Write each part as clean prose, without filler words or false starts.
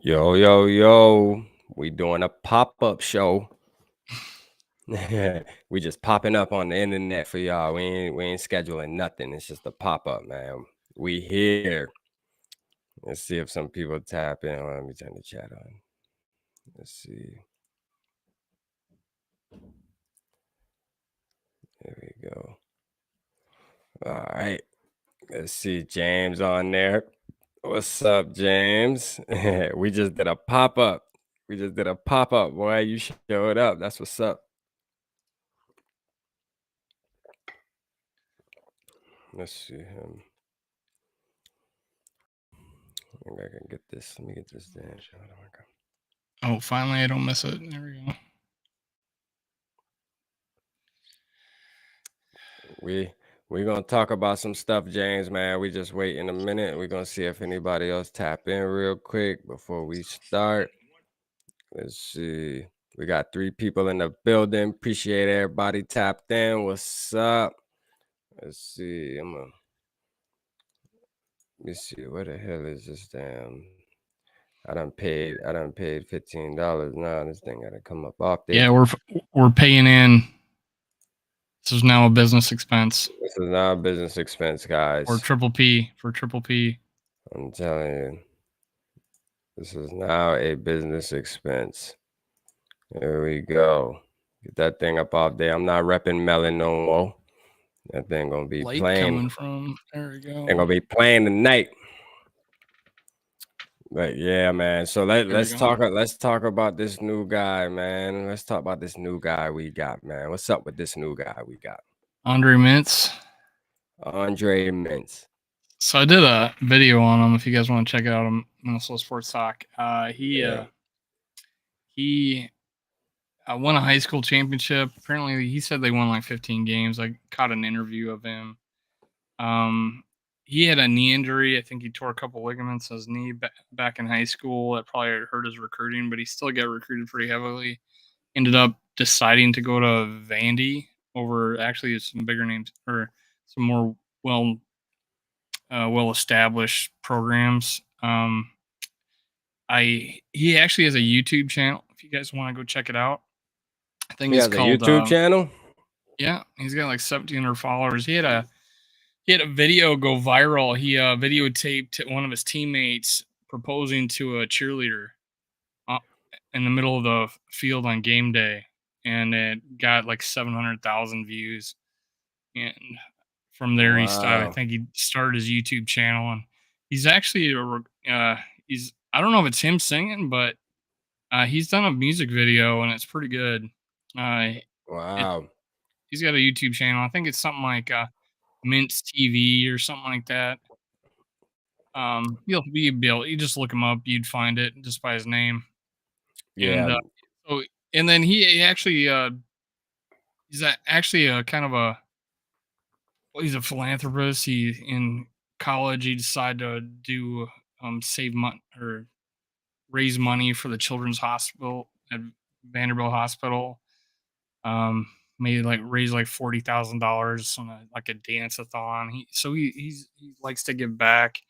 Yo, yo, yo. We doing a pop-up show. We just popping up on the internet for y'all. We ain't scheduling nothing. It's just a pop-up, man. We here. Let's see if some people tap in. Let me turn the chat on. Let's see. There we go. All right. Let's see James on there. What's up, James? We just did a pop-up. Boy. You showed up. That's what's up. Let's see him. I think I can get this. Let me get this damn shot. Oh, finally, I don't miss it. There we go. We gonna talk about some stuff, James, man. We just wait in a minute. We're gonna see if anybody else tap in real quick before we start. Let's see. We got 3 people in the building. Appreciate everybody tapped in. What's up? Let's see. Let me see. Where the hell is this damn? I done paid $15 now. This thing gotta come up off there. Yeah, we're paying in. This is now a business expense. This is not a business expense, guys. Or triple P. I'm telling you. This is now a business expense. There we go. Get that thing up off there. I'm not repping Melon no more. That thing gonna be Light playing. coming from. There we go. They're gonna be playing tonight. But yeah, man. So let's talk about this new guy, man. Let's talk about this new guy we got, man. What's up with this new guy we got? Andre Mintz. So I did a video on him. If you guys want to check it out on Minnesota Sports Talk, he won a high school championship. Apparently, he said they won like 15 games. I caught an interview of him. He had a knee injury. I think he tore a couple ligaments in his knee back in high school. That probably hurt his recruiting, but he still got recruited pretty heavily. Ended up deciding to go to Vandy over actually some bigger names or some more well-established programs. He actually has a YouTube channel. If you guys want to go check it out, I think it's called a YouTube channel. Yeah, he's got like 1,700 followers. He had a video go viral. He videotaped one of his teammates proposing to a cheerleader in the middle of the field on game day, and it got like 700,000 views. And from there, I think he started his YouTube channel, and he's actually I don't know if it's him singing, but he's done a music video, and it's pretty good. He's got a YouTube channel. I think it's something like Mintz TV or something like that. You just look him up, you'd find it just by his name. Yeah. And then he actually he's actually a kind of he's a philanthropist. He in college he decided to do save money or raise money for the children's hospital at Vanderbilt Hospital. Maybe like raise like $40,000 on a dance-a-thon. He likes to give back.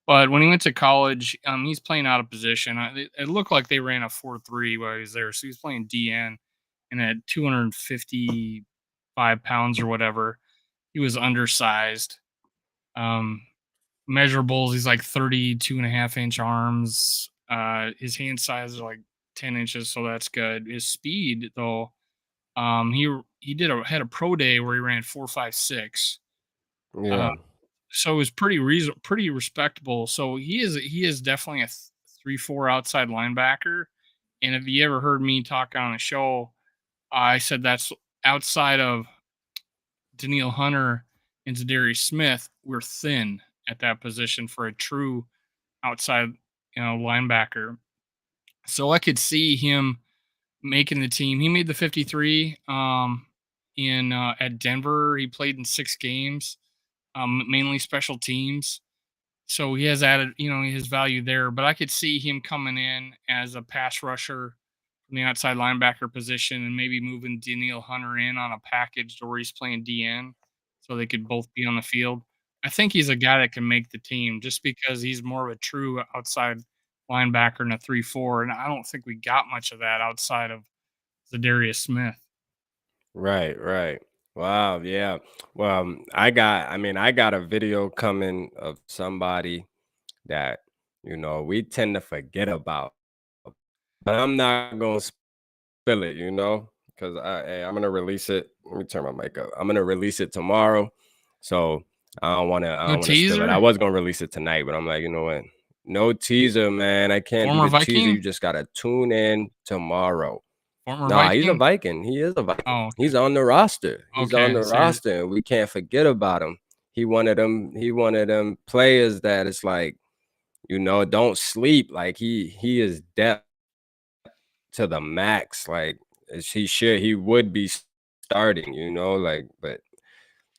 But when he went to college, he's playing out of position. It looked like they ran a 4.3 while he was there, so he's playing DN, and at 255 pounds or whatever, he was undersized. Measurables, he's like 32.5-inch arms. His hand size is like 10 inches, so that's good. His speed, though, he had a pro day where he ran 4.56. Yeah. So it was pretty respectable. So he is definitely a 3-4 outside linebacker. And if you ever heard me talk on a show, I said that's outside of Daniil Hunter and Zadarius Smith, we're thin at that position for a true outside, linebacker. So I could see him making the team. He made the 53 in at Denver. He played in 6 games, mainly special teams. So he has added, his value there. But I could see him coming in as a pass rusher from the outside linebacker position and maybe moving Daniil Hunter in on a package to where he's playing DN so they could both be on the field. I think he's a guy that can make the team just because he's more of a true outside linebacker and a 3-4, and I don't think we got much of that outside of Zadarius Smith. Right, right. Wow, yeah. Well, I got a video coming of somebody that, we tend to forget about. But I'm not gonna spill it, because I'm gonna release it. Let me turn my mic up. I'm gonna release it tomorrow. So I No don't wanna spill it. I teaser? was gonna release it tonight, but I'm like, you know what? No teaser, man. I can't do Former the teaser. You Viking? just gotta tune in tomorrow. Former Nah, he's a Viking? Viking. He is a Viking. Oh, He's okay. on the roster. He's on Okay, the so you're roster, and we can't forget about him. He one of them players that it's like, don't sleep. Like he is depth to the max. Like he would be starting, like, but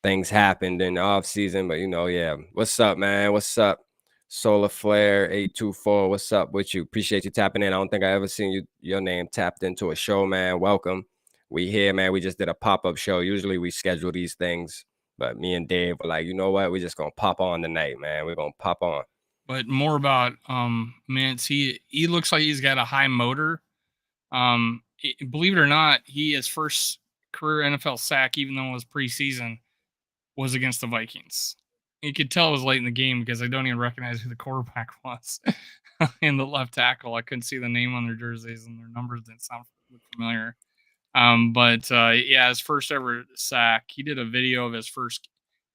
things happened in the off season. But yeah. What's up, man? What's up? Solar Flare 824. What's up with you? Appreciate you tapping in. I don't think I ever seen your name tapped into a show, man. Welcome. We here, man. We just did a pop-up show. Usually we schedule these things, but me and Dave were like, you know what? We just gonna pop on tonight, man. We're gonna pop on. but more about Mintz. He looks like he's got a high motor. Believe it or not, his first career NFL sack, even though it was preseason, was against the Vikings. You could tell it was late in the game because I don't even recognize who the quarterback was in the left tackle. I couldn't see the name on their jerseys and their numbers didn't look familiar. Yeah, his first ever sack. He did a video of his first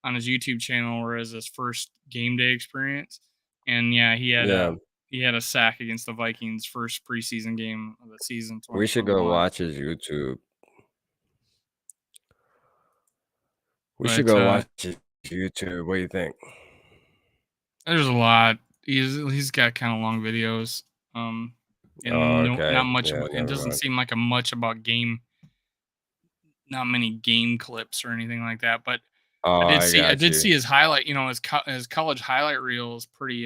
on his YouTube channel, where his first game day experience, and yeah, Yeah. he had a sack against the Vikings first preseason game of the season We should go 2021. watch his YouTube. We should But go watch his YouTube. What do you think? there's a lot. He's got kind of long videos, um, Oh, and not okay. much. Yeah, It never doesn't mind. seem like a much about game, not many game clips or anything like that. But Oh, I I got did see you. his highlight. His college highlight reel is pretty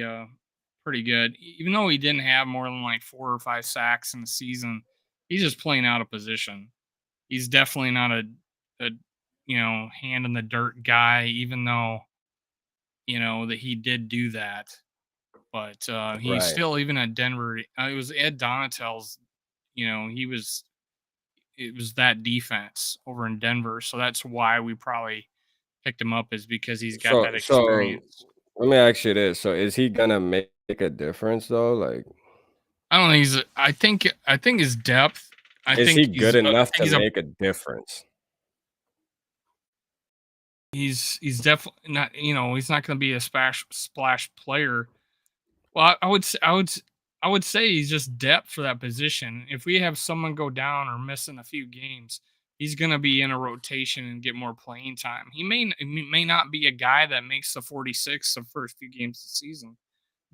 good. Even though he didn't have more than like 4 or 5 sacks in the season, he's just playing out of position. He's definitely not a hand in the dirt guy. Even though that he did do that. But he's Right. still, even at Denver. It was Ed Donatel's. He was. It was that defense over in Denver, so that's why we probably picked him up, is because he's got So that so experience. let me ask you this. So is he gonna make a difference though? Like, I don't think he's. I think his depth. I is he think good enough to he's a make a difference? he's definitely not. He's not going to be a splash player. Well, I would say he's just depth for that position. If we have someone go down or missing a few games, he's going to be in a rotation and get more playing time. He may not be a guy that makes the 46 the first few games of the season,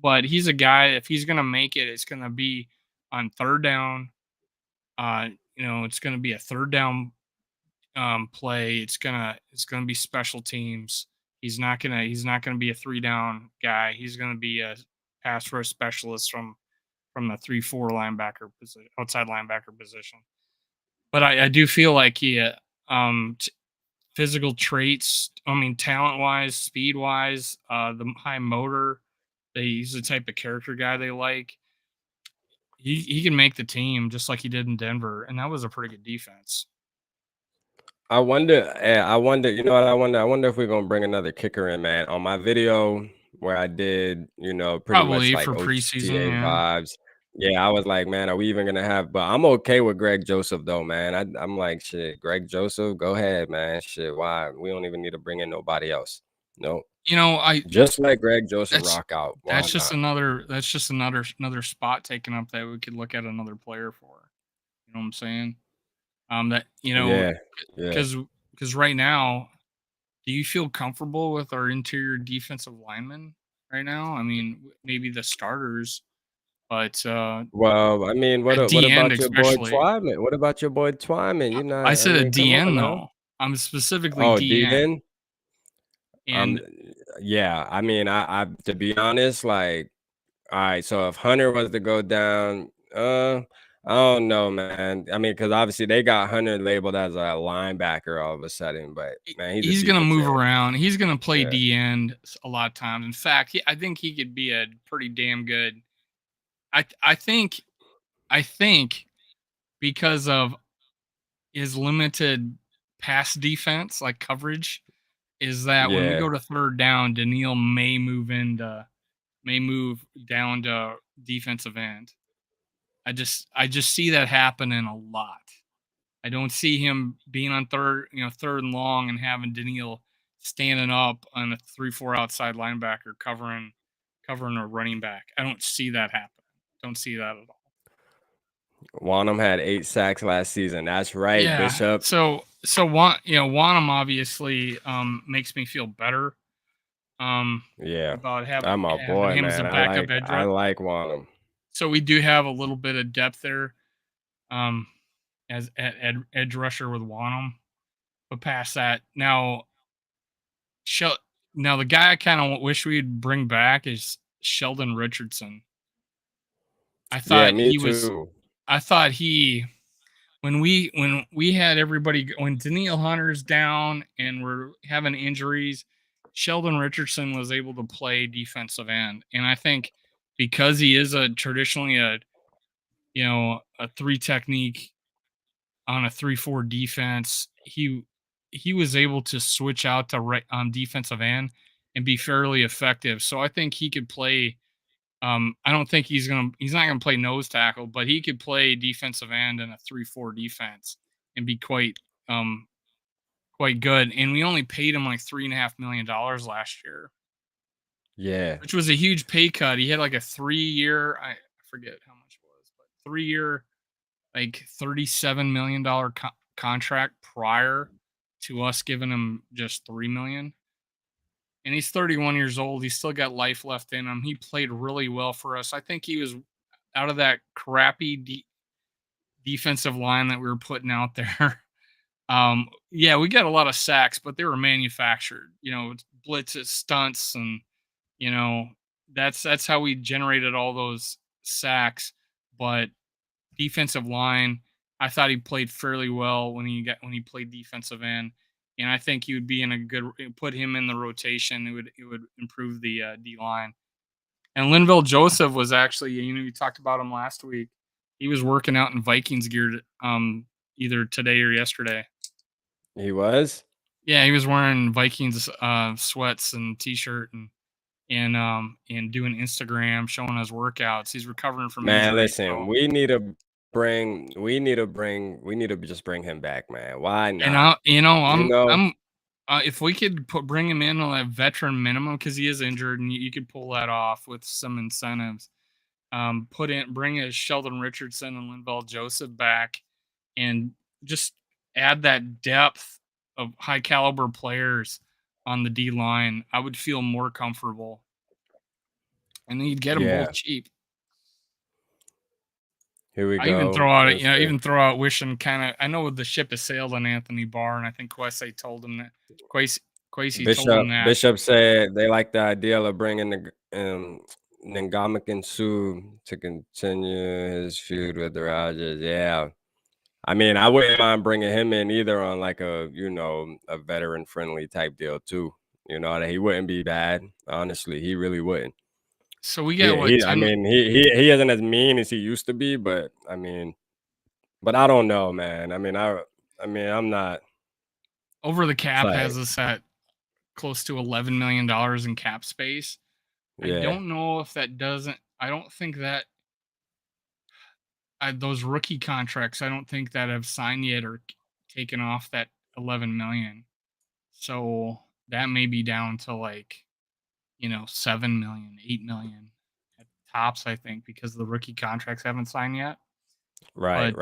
but he's a guy. If he's going to make it, it's going to be on third down. It's going to be a third down play. It's gonna be special teams. He's not gonna be a 3 down guy. He's gonna be a pass rush specialist from the 3-4 linebacker position, outside linebacker position. But I do feel like um physical traits. I mean, talent wise, speed wise, the high motor. He's the type of character guy they like. He can make the team just like he did in Denver, and that was a pretty good defense. I wonder, you know what I wonder? I wonder if we're gonna bring another kicker in, man. On my video where I did, pretty much Probably like for preseason, OTA yeah. vibes. Yeah, I was like, man, are we even gonna have? But I'm okay with Greg Joseph though, man. I'm like, shit, Greg Joseph, go ahead, man. Shit, why? We don't even need to bring in nobody else. No, I just let Greg Joseph That's rock out. Why that's just not? another spot taken up that we could look at another player for. You know what I'm saying? That Yeah, yeah. because right now, do you feel comfortable with our interior defensive linemen right now? I mean, maybe the starters, but Well, I mean, at what D end about your boy especially. Twyman? What about your boy Twyman? You I not. I said at mean, come on DN now. though. I'm specifically Oh, DN, DN. and Yeah. I mean, I to be honest, like, all right. So if Hunter was to go down, I don't know, man. I mean, because obviously they got Hunter labeled as a linebacker all of a sudden, but man, he's a he's gonna move defensive end. around. He's gonna play Yeah. D end a lot of times. In fact, I think he could be a pretty damn good. I think because of his limited pass defense, like coverage, is that when we Yeah. go to third down, Daniil may move down to defensive end. I just see that happening a lot. I don't see him being on third and long and having Daniil standing up on a 3-4 outside linebacker covering a running back. I don't see that happening. Don't see that at all. Wanham had 8 sacks last season. That's right, Yeah. Bishop. Wanham obviously makes me feel better Yeah. about I'm my having boy, him as a man. backup edge I rush. like Wanham. So we do have a little bit of depth there, um, as edge rusher with Wanham. But past that, Shel- now the guy I kind of wish we'd bring back is Sheldon Richardson. I Yeah, thought me he was. too. I thought he when we had everybody when Daniil Hunter's down and we're having injuries, Sheldon Richardson was able to play defensive end, and I think because he is a traditionally a three technique on a 3-4 defense, he was able to switch out to right on defensive end and be fairly effective. So I think he could play. I don't think he's not gonna play nose tackle, but he could play defensive end in a 3-4 defense and be quite good. And we only paid him like $3.5 million last year, Yeah. which was a huge pay cut. He had like a 3-year, I forget how much it was, but 3-year, like $37 million contract prior to us giving him just $3 million. And he's 31 years old. He's still got life left in him. He played really well for us. I think he was out of that crappy defensive line that we were putting out there. Yeah, we got a lot of sacks, but they were manufactured. Blitzes, stunts, and you know that's how we generated all those sacks. But defensive line, I thought he played fairly well when he played defensive end, and I think he would be in a good put him in the rotation. It would improve the D line. And Linville Joseph was actually, you talked about him last week. He was working out in Vikings gear either today or yesterday. He was? Yeah, he was wearing Vikings sweats and t-shirt and doing Instagram, showing his workouts. He's recovering from Man, injury, listen, so. we need to just bring him back, man. Why And not? You know? I'm if we could bring him in on a veteran minimum because he is injured, and you could pull that off with some incentives. Bring a Sheldon Richardson and Linval Joseph back, and just add that depth of high caliber players on the D line. I would feel more comfortable, and then you'd get them both Yeah. cheap. Here we I even go. throw out, Let's see. wishing kind of. I know the ship has sailed on Anthony Barr, and I think Kwesi told him that. Kwesi told him that. Bishop said they like the idea of bringing the Ngamakin Sue to continue his feud with the Rogers. Yeah. I mean, I wouldn't mind bringing him in either on like a veteran friendly type deal too. That he wouldn't be bad. Honestly, he really wouldn't. So we got what I 10 mean, he isn't as mean as he used to be, but but I don't know, man. I'm not. over the It's cap like, has us at close to $11 million in cap space. I yeah, don't know if that doesn't. I don't think that those rookie contracts. I don't think that have signed yet or taken off that 11 million. So that may be down to like 7 million, 8 million at tops. I think because the rookie contracts haven't signed yet. right, But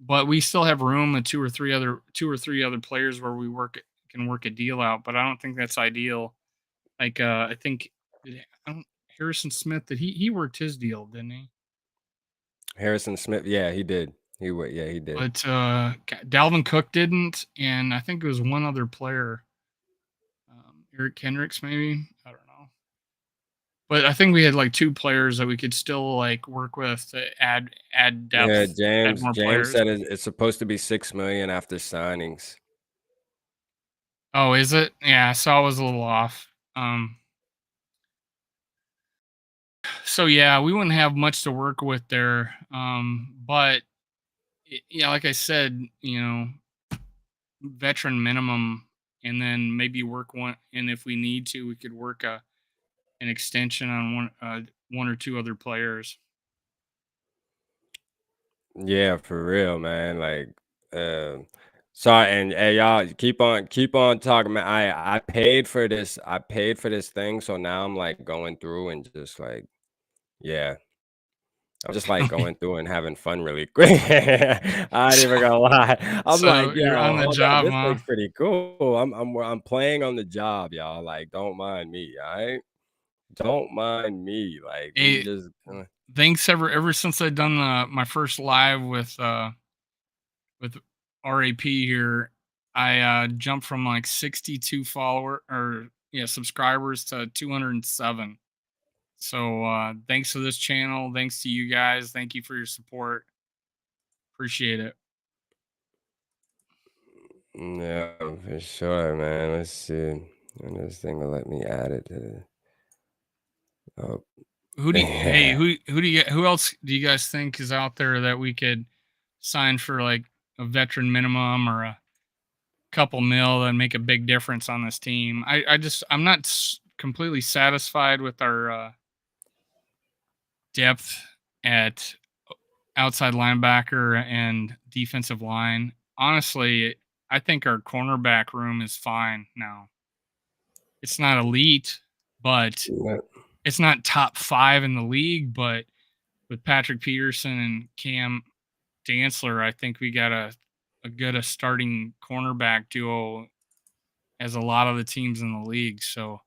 right. we still have room and two or three other players where can work a deal out. But I don't think that's ideal. Like I think I don't, Harrison Smith, that he worked his deal, didn't he? Harrison Smith, yeah, he did. Yeah, he did. But Dalvin Cook didn't, and I think it was one other player, Eric Kendricks, maybe. I don't know. But I think we had like two players that we could still like work with to add Yeah, depth, add James more James players. said it's supposed to be 6 million after signings. Oh, is it? Yeah, so I was a little off. So yeah, we wouldn't have much to work with there. But yeah, like I said, veteran minimum, and then maybe work one. And if we need to, we could work an extension on one or two other players. Yeah, for real, man. Like, sorry, and hey, y'all keep on talking, man. I paid for this thing, so now I'm like going through and just like, yeah, I'm just like going through and having fun really quick. I ain't even gonna lie. I'm like, So you're on yo, the hold on, job, this huh? looks pretty cool. I'm playing on the job, y'all. Like, don't mind me, all right? Don't mind me. Like, we Hey, just thanks ever since I've done my first live with RAP here. I jumped from like 62 subscribers to 207. So thanks to this channel, thanks to you guys, thank you for your support. Appreciate it. yeah, for sure, man. Let's see. And this thing will let me add it to oh, Hey, yeah. who else do you guys think is out there that we could sign for like a veteran minimum or a couple mil and make a big difference on this team? I'm not completely satisfied with our depth at outside linebacker and defensive line. Honestly, I think our cornerback room is fine now. It's not elite, but it's not top 5 in the league, but with Patrick Peterson and Cam Dantzler, I think we got a starting cornerback duo as a lot of the teams in the league. So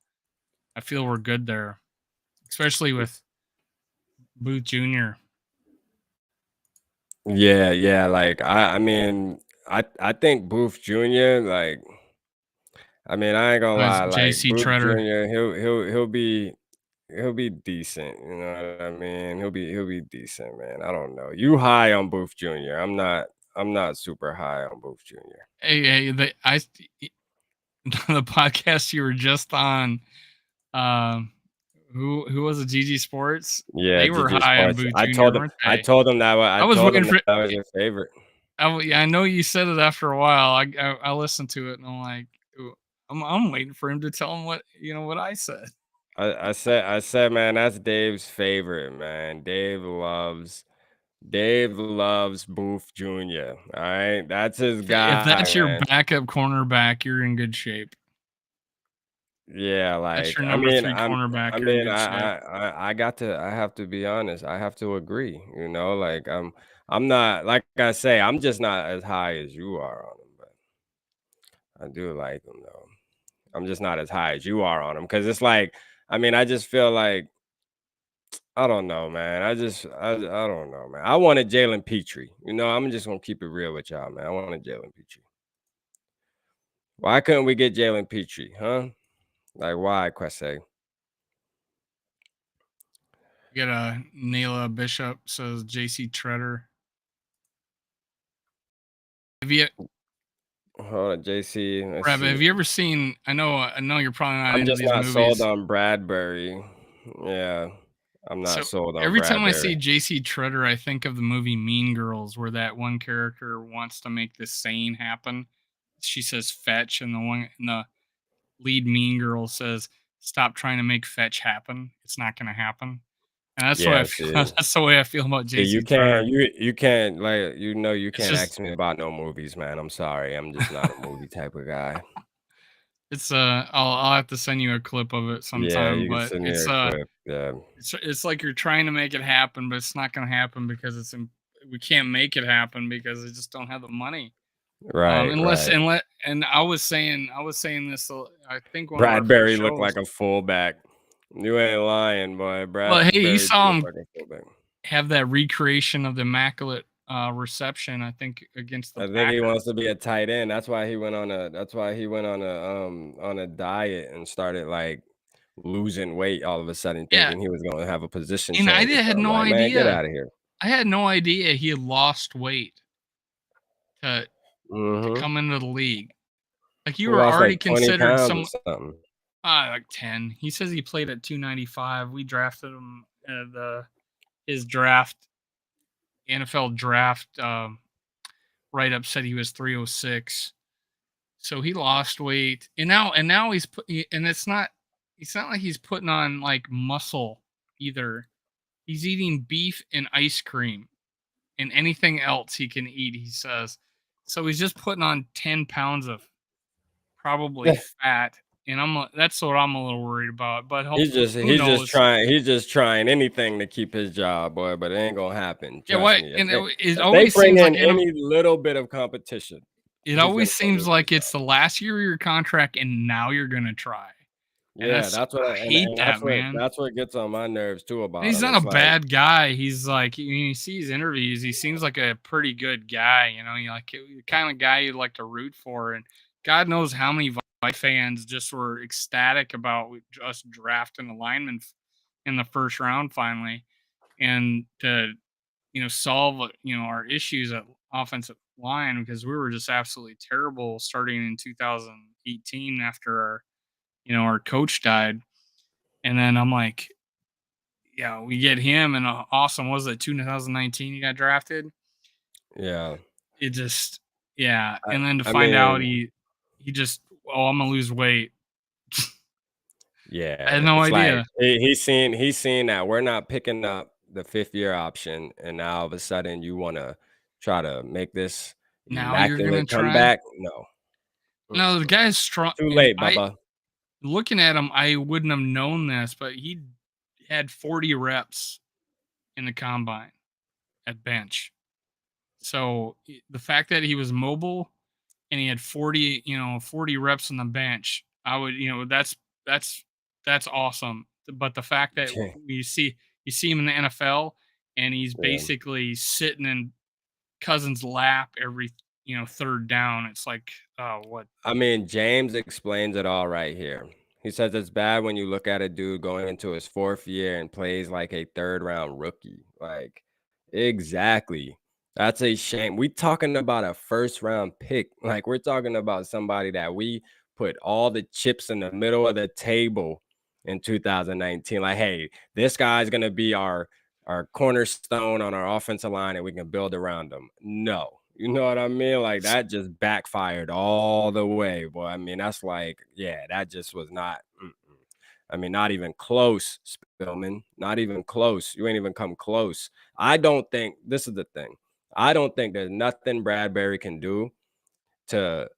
I feel we're good there, especially with Booth Jr. Yeah, yeah, like, I mean, I think Booth Jr., like, I mean, I ain't gonna as lie, like, JC Booth Treader. Jr., he'll be decent, you know what I mean? He'll be decent, man. I don't know. You high on Booth Jr. I'm not super high on Booth Jr. Hey, the podcast you were just on, um, who was it? GG Sports. Yeah, They were GG high on Sports. Booth I Jr., told him weren't I they? told him that I I was told waiting him for. that was his favorite. Yeah, I know you said it after a while. I listened to it and I'm like, "Ooh," I'm waiting for him to tell him what I said. I said, man, that's Dave's favorite, man. Dave loves Booth Jr. All right, that's his If guy, that's your man. backup cornerback, you're in good shape. Yeah, That's like your I number mean, 3 cornerback, I you're in mean, good shape. I have to be honest. I have to agree. Like I'm not like I say, I'm just not as high as you are on him, but I do like him though. I'm just not as high as you are on him because it's like, I mean, I just feel like I don't know, man. I don't know, man. I wanted Jalen Petrie. I'm just gonna keep it real with y'all, man. I wanted Jalen Petrie. Why couldn't we get Jalen Petrie, huh? Like why, Quesse? You got a Nayla Bishop says JC Treader. Have you Hold on, JC. Let's Brad, see. have you ever seen I know you're probably not I'm into just these not sold movies. on Bradbury. Yeah, I'm not So sold on every time I see Bradbury. JC Treader, I think of the movie Mean Girls, where that one character wants to make this saying happen. She says fetch, and the lead Mean Girl says, "Stop trying to make fetch happen. It's not going to happen." And that's what I Yeah, feel. see. That's the way I feel about See, you JC Treader. can't you can't like you It's can't just ask me about no movies, man. I'm sorry. I'm just not a movie type of guy. it's I'll have to send you a clip of it Yeah, sometime, you can but send me a clip. Yeah. it's like you're trying to make it happen, but it's not going to happen because we can't make it happen because they just don't have the money. Right, right. And I was saying this. I think one of our first Bradbury looked shows. like a fullback. You ain't lying, boy. Well, hey, you Bradbury saw looked him like a fullback. have that recreation of the immaculate reception. I think against the I think he Packers. wants to be a tight end. That's why he went on a diet and started like losing weight all of a sudden, Yeah, thinking he was gonna have a position and change. had I'm no like, man, get idea. out of here. I had no idea he had lost weight to Hmm. come into the league. Like you He were lost already like 20 considered pounds some or something. like 10. He says he played at 295. We drafted him his draft NFL draft write up said he was 306. So he lost weight, and now and it's not like he's putting on like muscle either. He's eating beef and ice cream and anything else he can eat, he says. So he's just putting on 10 pounds of probably fat, and that's what I'm a little worried about. But who knows? He's just trying anything to keep his job, boy, but it ain't gonna happen. Yeah, Trust what? me. And it If they always bring seems like in any little bit of competition, it he's always gonna seems lose his like it's job. the last year of your contract, and now you're gonna try. And Yeah, that's what I hate and that, man. that's what gets on my nerves too And about he's him. not a It's like, bad guy. He's like, you see his interviews, he seems like a pretty good guy. You like the kind of guy you'd like to root for. And God knows how many Vikings fans just were ecstatic about us drafting a lineman in the first round finally, and to solve our issues at offensive line, because we were just absolutely terrible starting in 2018 after our coach died. And then I'm like, yeah, we get him, and awesome. Was it 2019 he got drafted? yeah. It just, yeah. I, And then to I find out mean, he just, oh, I'm gonna lose weight. I had yeah, no it's like idea. he's seen that we're not picking up the 5th year option, and now all of a sudden you wanna try to make this Now you're gonna immaculate try. comeback? No. No, the Mm-mm. guy's strong, Too and late, Bubba. looking at him, I wouldn't have known this, but he had 40 reps in the combine at bench. So the fact that he was mobile and he had 40 reps on the bench, I would, that's that's awesome. But the fact that you see him in the NFL, and he's Yeah. basically sitting in Cousins' lap every third down, it's like, oh, what? I mean, James explains it all right here. He says it's bad when you look at a dude going into his 4th year and plays like a 3rd round rookie. Like, exactly. That's a shame. We talking about a 1st round pick. Like, we're talking about somebody that we put all the chips in the middle of the table in 2019. Like, hey, this guy's gonna be our cornerstone on our offensive line, and we can build around him. No. You know what I mean? Like, that just backfired all the way, boy. I mean, that's like, yeah, that just was not. I mean, not even close, Spillman. Not even close. You ain't even come close. I don't think this is the thing. I don't think there's nothing Bradbury can do to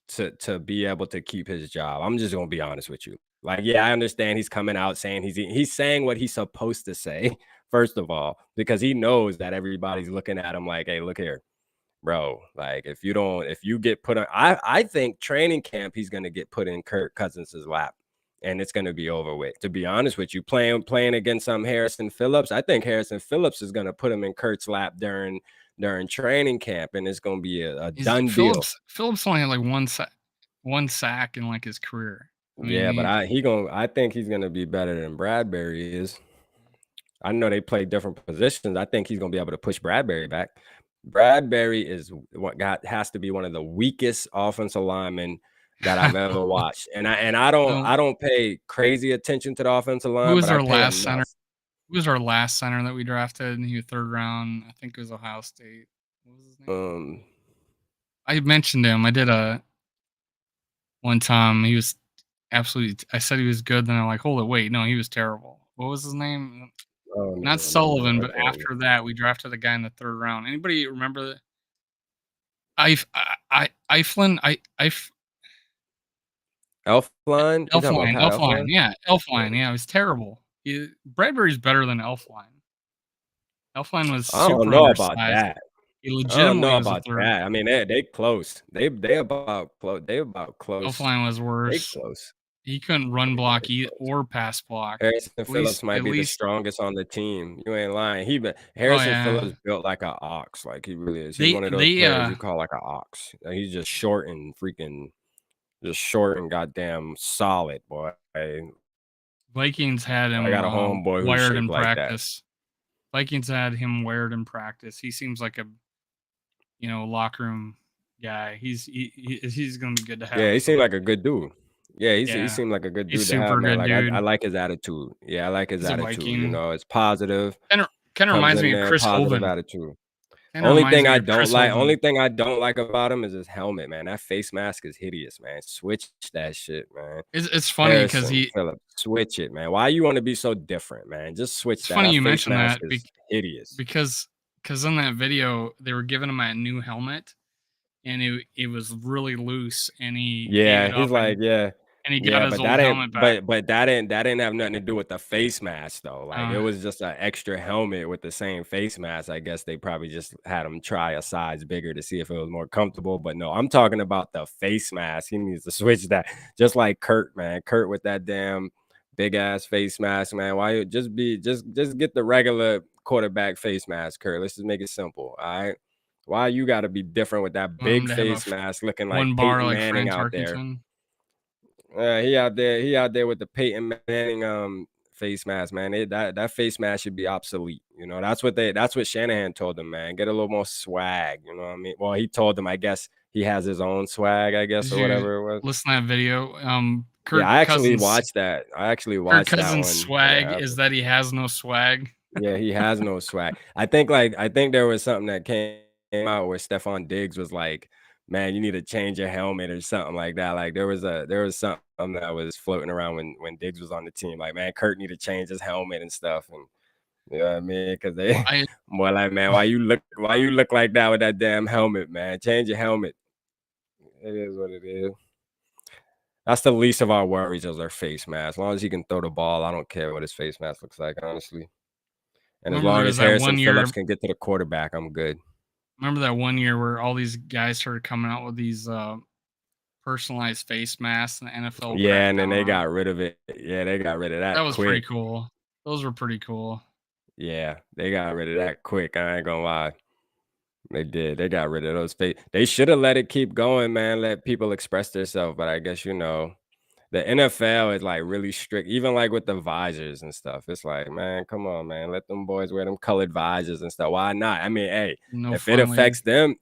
to be able to keep his job. I'm just gonna be honest with you. Like, yeah, I understand he's coming out saying he's saying what he's supposed to say, first of all, because he knows that everybody's looking at him like, hey, look here, bro. Like, if you get put on, I think training camp he's gonna get put in Kirk Cousins' lap, and it's gonna be over with. To be honest with you, playing against some Harrison Phillips, I think Harrison Phillips is gonna put him in Kurt's lap during training camp, and it's gonna be a done deal. Phillips only had like one sack in like his career. I mean, Yeah, but I think he's gonna be better than Bradbury is. I know they play different positions. I think he's gonna be able to push Bradbury back. Bradbury is has to be one of the weakest offensive linemen that I've ever watched. And So I don't pay crazy attention to the offensive who line, was but I our pay last center? enough. Who was our last center that we drafted in the third round? I think it was Ohio State. What was his name? Um, I mentioned him. I did a one time. He was absolutely. I said he was good. Then I'm like, hold it, wait, no, he was terrible. What was his name? I don't Not even remember. Sullivan, I but can't. after that, we drafted a guy in the third round. Anybody remember that? Eiflin, Elfline? You talking about Pat Elfline, Elfline? yeah, Yeah. Elfline, yeah, it was terrible. Bradbury's better than Elfline. Elfline was I don't super know about undersized. that. He I don't legitimately know was a about third. that. I mean, they close. They about close. They about close. Elfline was They worse. close. He couldn't run Yeah, block they close. or pass block. Harrison At least, Phillips might at be the least. strongest on the team. You ain't lying. Oh Harrison yeah, Phillips built like an ox. Like, he really is. He's they one of those they players you call like an ox. Like, he's just short and freaking just short and goddamn solid, boy. Vikings had I him got a homeboy who's wired shaped in like that. practice. Vikings had him wired in practice. He seems like a locker room guy. He's gonna be good to have Yeah, he as a seemed like a good dude. Yeah, he Yeah. seemed like a good He's dude to have, super man. good Like I dude. like his attitude. Yeah, I like his He's a attitude. You Viking. know, it's positive. Kinda Comes reminds me in of there, Chris positive Hovan. attitude. Kinda reminds me of Chris Only Hovan. thing I don't like about him is his helmet, man. That face mask is hideous, man. Switch that shit, man. It's funny because Harrison Phillips, switch it, man. Why you want to be so different, man? Just switch it's that. funny That you face mentioned mask that is hideous. because in that video, they were giving him a new helmet, and it was really loose, and he gave Yeah, it he's up, like, yeah, and he got yeah, his but old helmet back. that didn't have nothing to do with the face mask though. Like it Uh, was just an extra helmet with the same face mask. I guess they probably just had him try a size bigger to see if it was more comfortable. But no, I'm talking about the face mask. He needs to switch that. Just like Kurt, man. Kurt with that damn big ass face mask, man. Why you just get the regular quarterback face mask, Kurt? Let's just make it simple. All right. Why you got to be different with that want him big to have face mask looking like one bar Peyton like Manning Fran out there? Tarkenton. He out there with the Peyton Manning face mask, man. That face mask should be obsolete. You know, that's what Shanahan told him, man. Get a little more swag. You know what I mean? Well, he told him, I guess he has his own swag, I guess, Did or you whatever it was. listen to that video? Yeah, I actually watched that. I actually Kirk watched that Cousins' one when it swag is happened. that he has no swag. Yeah, he has no swag. I think there was something that came out where Stephon Diggs was like, "Man, you need to change your helmet or something like that." Like there was something that was floating around when Diggs was on the team. Like, man, Kurt need to change his helmet and stuff. And you know what I mean? Because they I more like, man, why you look like that with that damn helmet, man? Change your helmet. It is what it is. That's the least of our worries is our face mask. As long as he can throw the ball, I don't care what his face mask looks like, honestly. And as remember there long as was that Harrison one Phillips year. can get to the quarterback, I'm good. Remember that one year where all these guys started coming out with these personalized face masks, and the NFL Yeah, cracked and then down they on it. got rid of it. Yeah, they got rid of That that was pretty quick. cool. Those were pretty cool. Yeah, they got rid of that quick. I ain't gonna lie. They did. They got rid of those fake. They should have let it keep going, man. Let people express themselves. But I guess the NFL is like really strict, even like with the visors and stuff. It's like, man, come on, man. Let them boys wear them colored visors and stuff. Why not? I mean, hey, No fun league.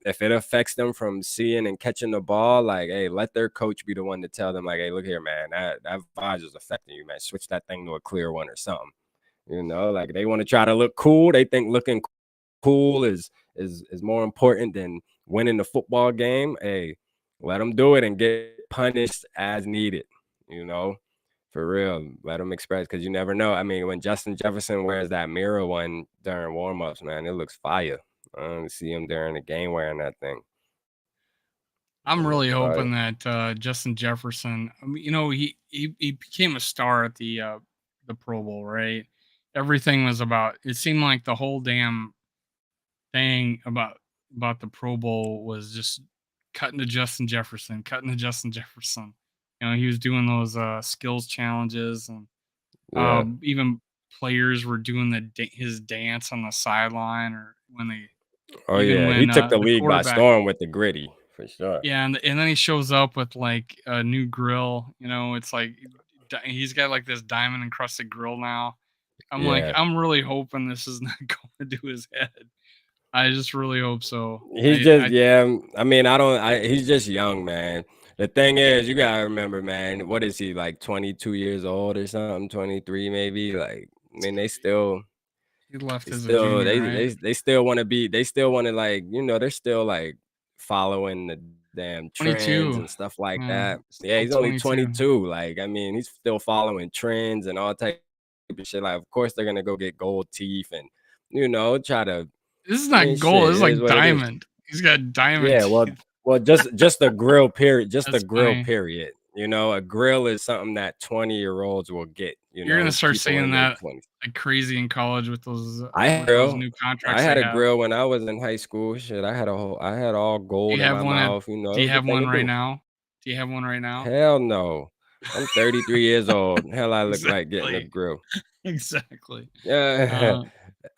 if it affects them from seeing and catching the ball, like, hey, let their coach be the one to tell them, like, hey, look here, man, that visor's affecting you, man. Switch that thing to a clear one or something. You know, like they want to try to look cool. They think looking cool is more important than winning the football game. Hey, let them do it and get punished as needed. You know, for real, let them express because you never know. I mean, when Justin Jefferson wears that mirror one during warmups, man, it looks fire. I don't see him during the game wearing that thing. It I'm really looks hoping fire. that Justin Jefferson, I mean, he became a star at the Pro Bowl, right? Everything was about. It seemed like the whole damn thing about the Pro Bowl was just cutting to Justin Jefferson, cutting to Justin Jefferson. He was doing those skills challenges, and Yeah. even players were doing his dance on the sideline, or Oh even yeah, he when took the the league by quarterback. storm with the gritty for sure. Yeah, and then he shows up with like a new grill. It's like he's got like this diamond encrusted grill now. I'm like, Yeah. I'm really hoping this is not going to his head. I just really hope so. He's just yeah, I mean, he's just young, man. The thing is, you gotta remember, man, what is he, like 22 years old or something, 23 maybe? Like, I mean, he left they as a still junior, right? they still wanna like, they're still like following the damn trends 22. and stuff like Yeah, that. Yeah, still he's only 22. 22. Like, I mean, he's still following trends and all type of shit. Like, of course they're gonna go get gold teeth and try to This is I mean, not gold. shit, This is it is like what it is. diamond. He's got diamond Yeah, teeth. just the grill period, just the That's grill funny. period. You know, a grill is something that 20-year-olds will get, You're gonna start people saying in their that 20s. like crazy in college I had a with those grill. new I contracts had they a have. grill when I was in high school. Shit, I had all Do gold you in have my one at mouth, do it you was a have thing one to right do. now? Do you have one right now? Hell no. I'm 33 years old. Hell I look like getting a Exactly. grill. Exactly. Yeah. Uh,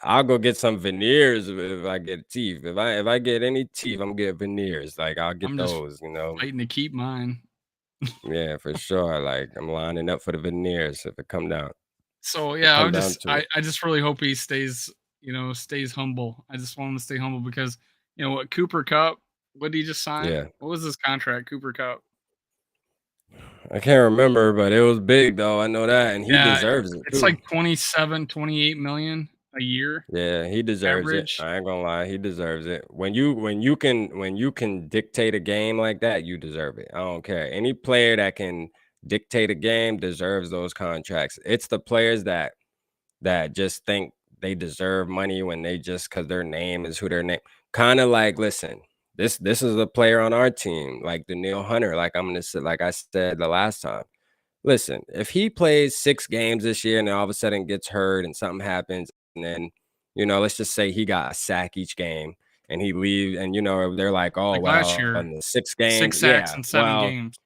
I'll go get some veneers if I get teeth. If I get any teeth, I'm getting veneers. Like I'll get I'm just those. fighting to keep mine. Yeah, for sure. Like I'm lining up for the veneers if it come down. So, If it yeah, come down to it. I just really hope he stays humble. I just want him to stay humble because, what Cooper Cup, what did he just sign? Yeah. What was his contract, Cooper Cup? I can't remember, but it was big though. I know that, and he Yeah, deserves it it's too. like 27, 28 million a year Yeah, he deserves it. average. I ain't gonna lie, he deserves it. When you can dictate a game like that, you deserve it. I don't care. Any player that can dictate a game deserves those contracts. It's the players that just think they deserve money when they just because their name is who their name. Kind of like, listen, this is a player on our team, like Daniil Hunter. Like I'm gonna say, like I said the last time. Listen, if he plays 6 games this year and then all of a sudden gets hurt and something happens, and then, let's just say he got a sack each game and he leaves, and they're like, oh, Like last well, year, in the six 6 games, sacks yeah, in 7 well, games.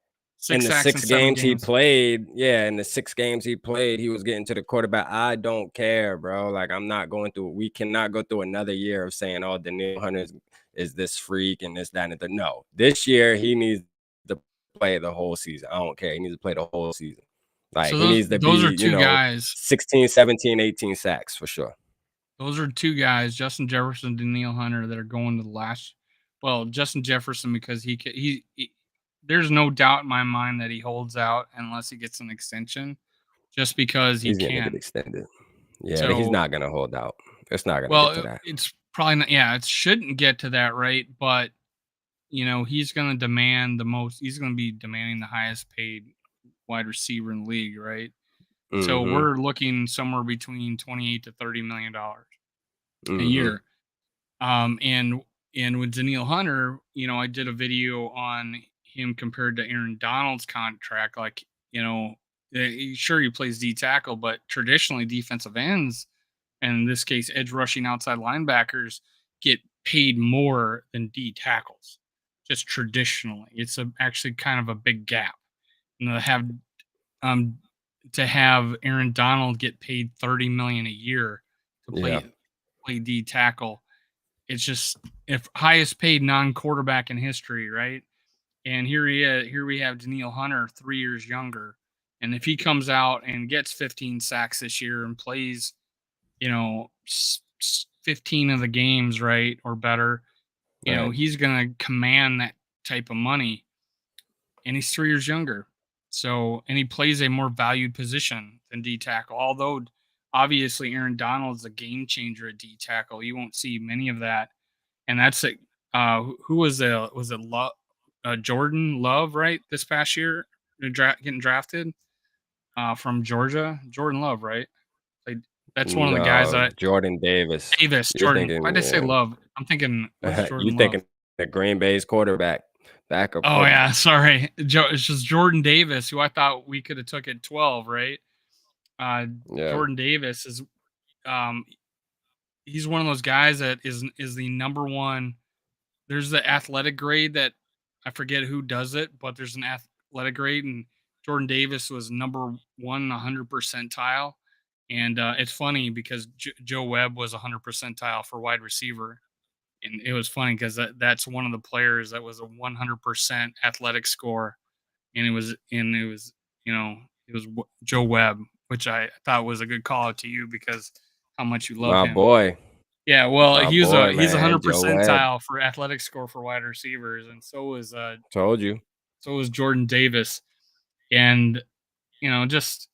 in 6 the sacks in six 7 games he games. played, yeah, in the 6 games he played, he was getting to the quarterback. I don't care, bro. Like, I'm not going through, we cannot go through another year of saying, oh, Daniil Hunter is this freak and this, that, and the. No, this year he needs to play the whole season. I don't care. He needs to play the whole season. Like, So he needs to those are be, 2 guys. 16, 17, 18 sacks for sure. Those are 2 guys, Justin Jefferson, Daniil Hunter, that are going to the last. Well, Justin Jefferson because he there's no doubt in my mind that he holds out unless he gets an extension, just because he He's going to get can. extended. Yeah, but he's So, not going to hold out. It's not going to get to well, that. it's probably not. Yeah, it shouldn't get to that, right? But he's going to demand the most. He's going to be demanding the highest paid wide receiver in the league, right? So Mm-hmm. we're looking somewhere between 28 to 30 million dollars a Mm-hmm. year. And with Daniil Hunter, I did a video on him compared to Aaron Donald's contract. Like, sure he plays D tackle, but traditionally defensive ends, and in this case, edge rushing outside linebackers, get paid more than D tackles. Just traditionally, it's actually kind of a big gap. Um to have Aaron Donald get paid 30 million a year to Yeah. play D tackle. It's just if highest paid non-quarterback in history, right? And here we have Daniil Hunter, 3 years younger, and if he comes out and gets 15 sacks this year and plays, 15 of the games, right, or better, Right. he's gonna command that type of money, and he's 3 years younger. So, and he plays a more valued position than D tackle. Although obviously Aaron Donald's a game changer at D tackle, you won't see many of that. And that's it. Who was it Jordan Love, right? This past year, getting drafted from Georgia. Jordan Love, right? Played, that's one of the guys No, that Jordan Davis. Davis You're Jordan. Why thinking, did I say Love? I'm thinking what's you Jordan Love? thinking the Green Bay's quarterback, backup Oh quarterback. yeah, sorry. It's just Jordan Davis, who I thought we could have took at 12, right? Uh, Yeah. Jordan Davis is um, he's one of those guys that is the number one. There's the athletic grade that I forget who does it, but there's an athletic grade, and Jordan Davis was number one, 100 percentile. And it's funny because Joe Webb was 100 percentile for wide receiver, and it was funny because that's one of the players that was a 100% athletic score, and it was it was Joe Webb, which I thought was a good call out to you because how much you love My him. boy. Yeah, well, My boy, he's man. 100 Joe Webb. percentile for athletic score for wide receivers, and Told you. so was Jordan Davis, and just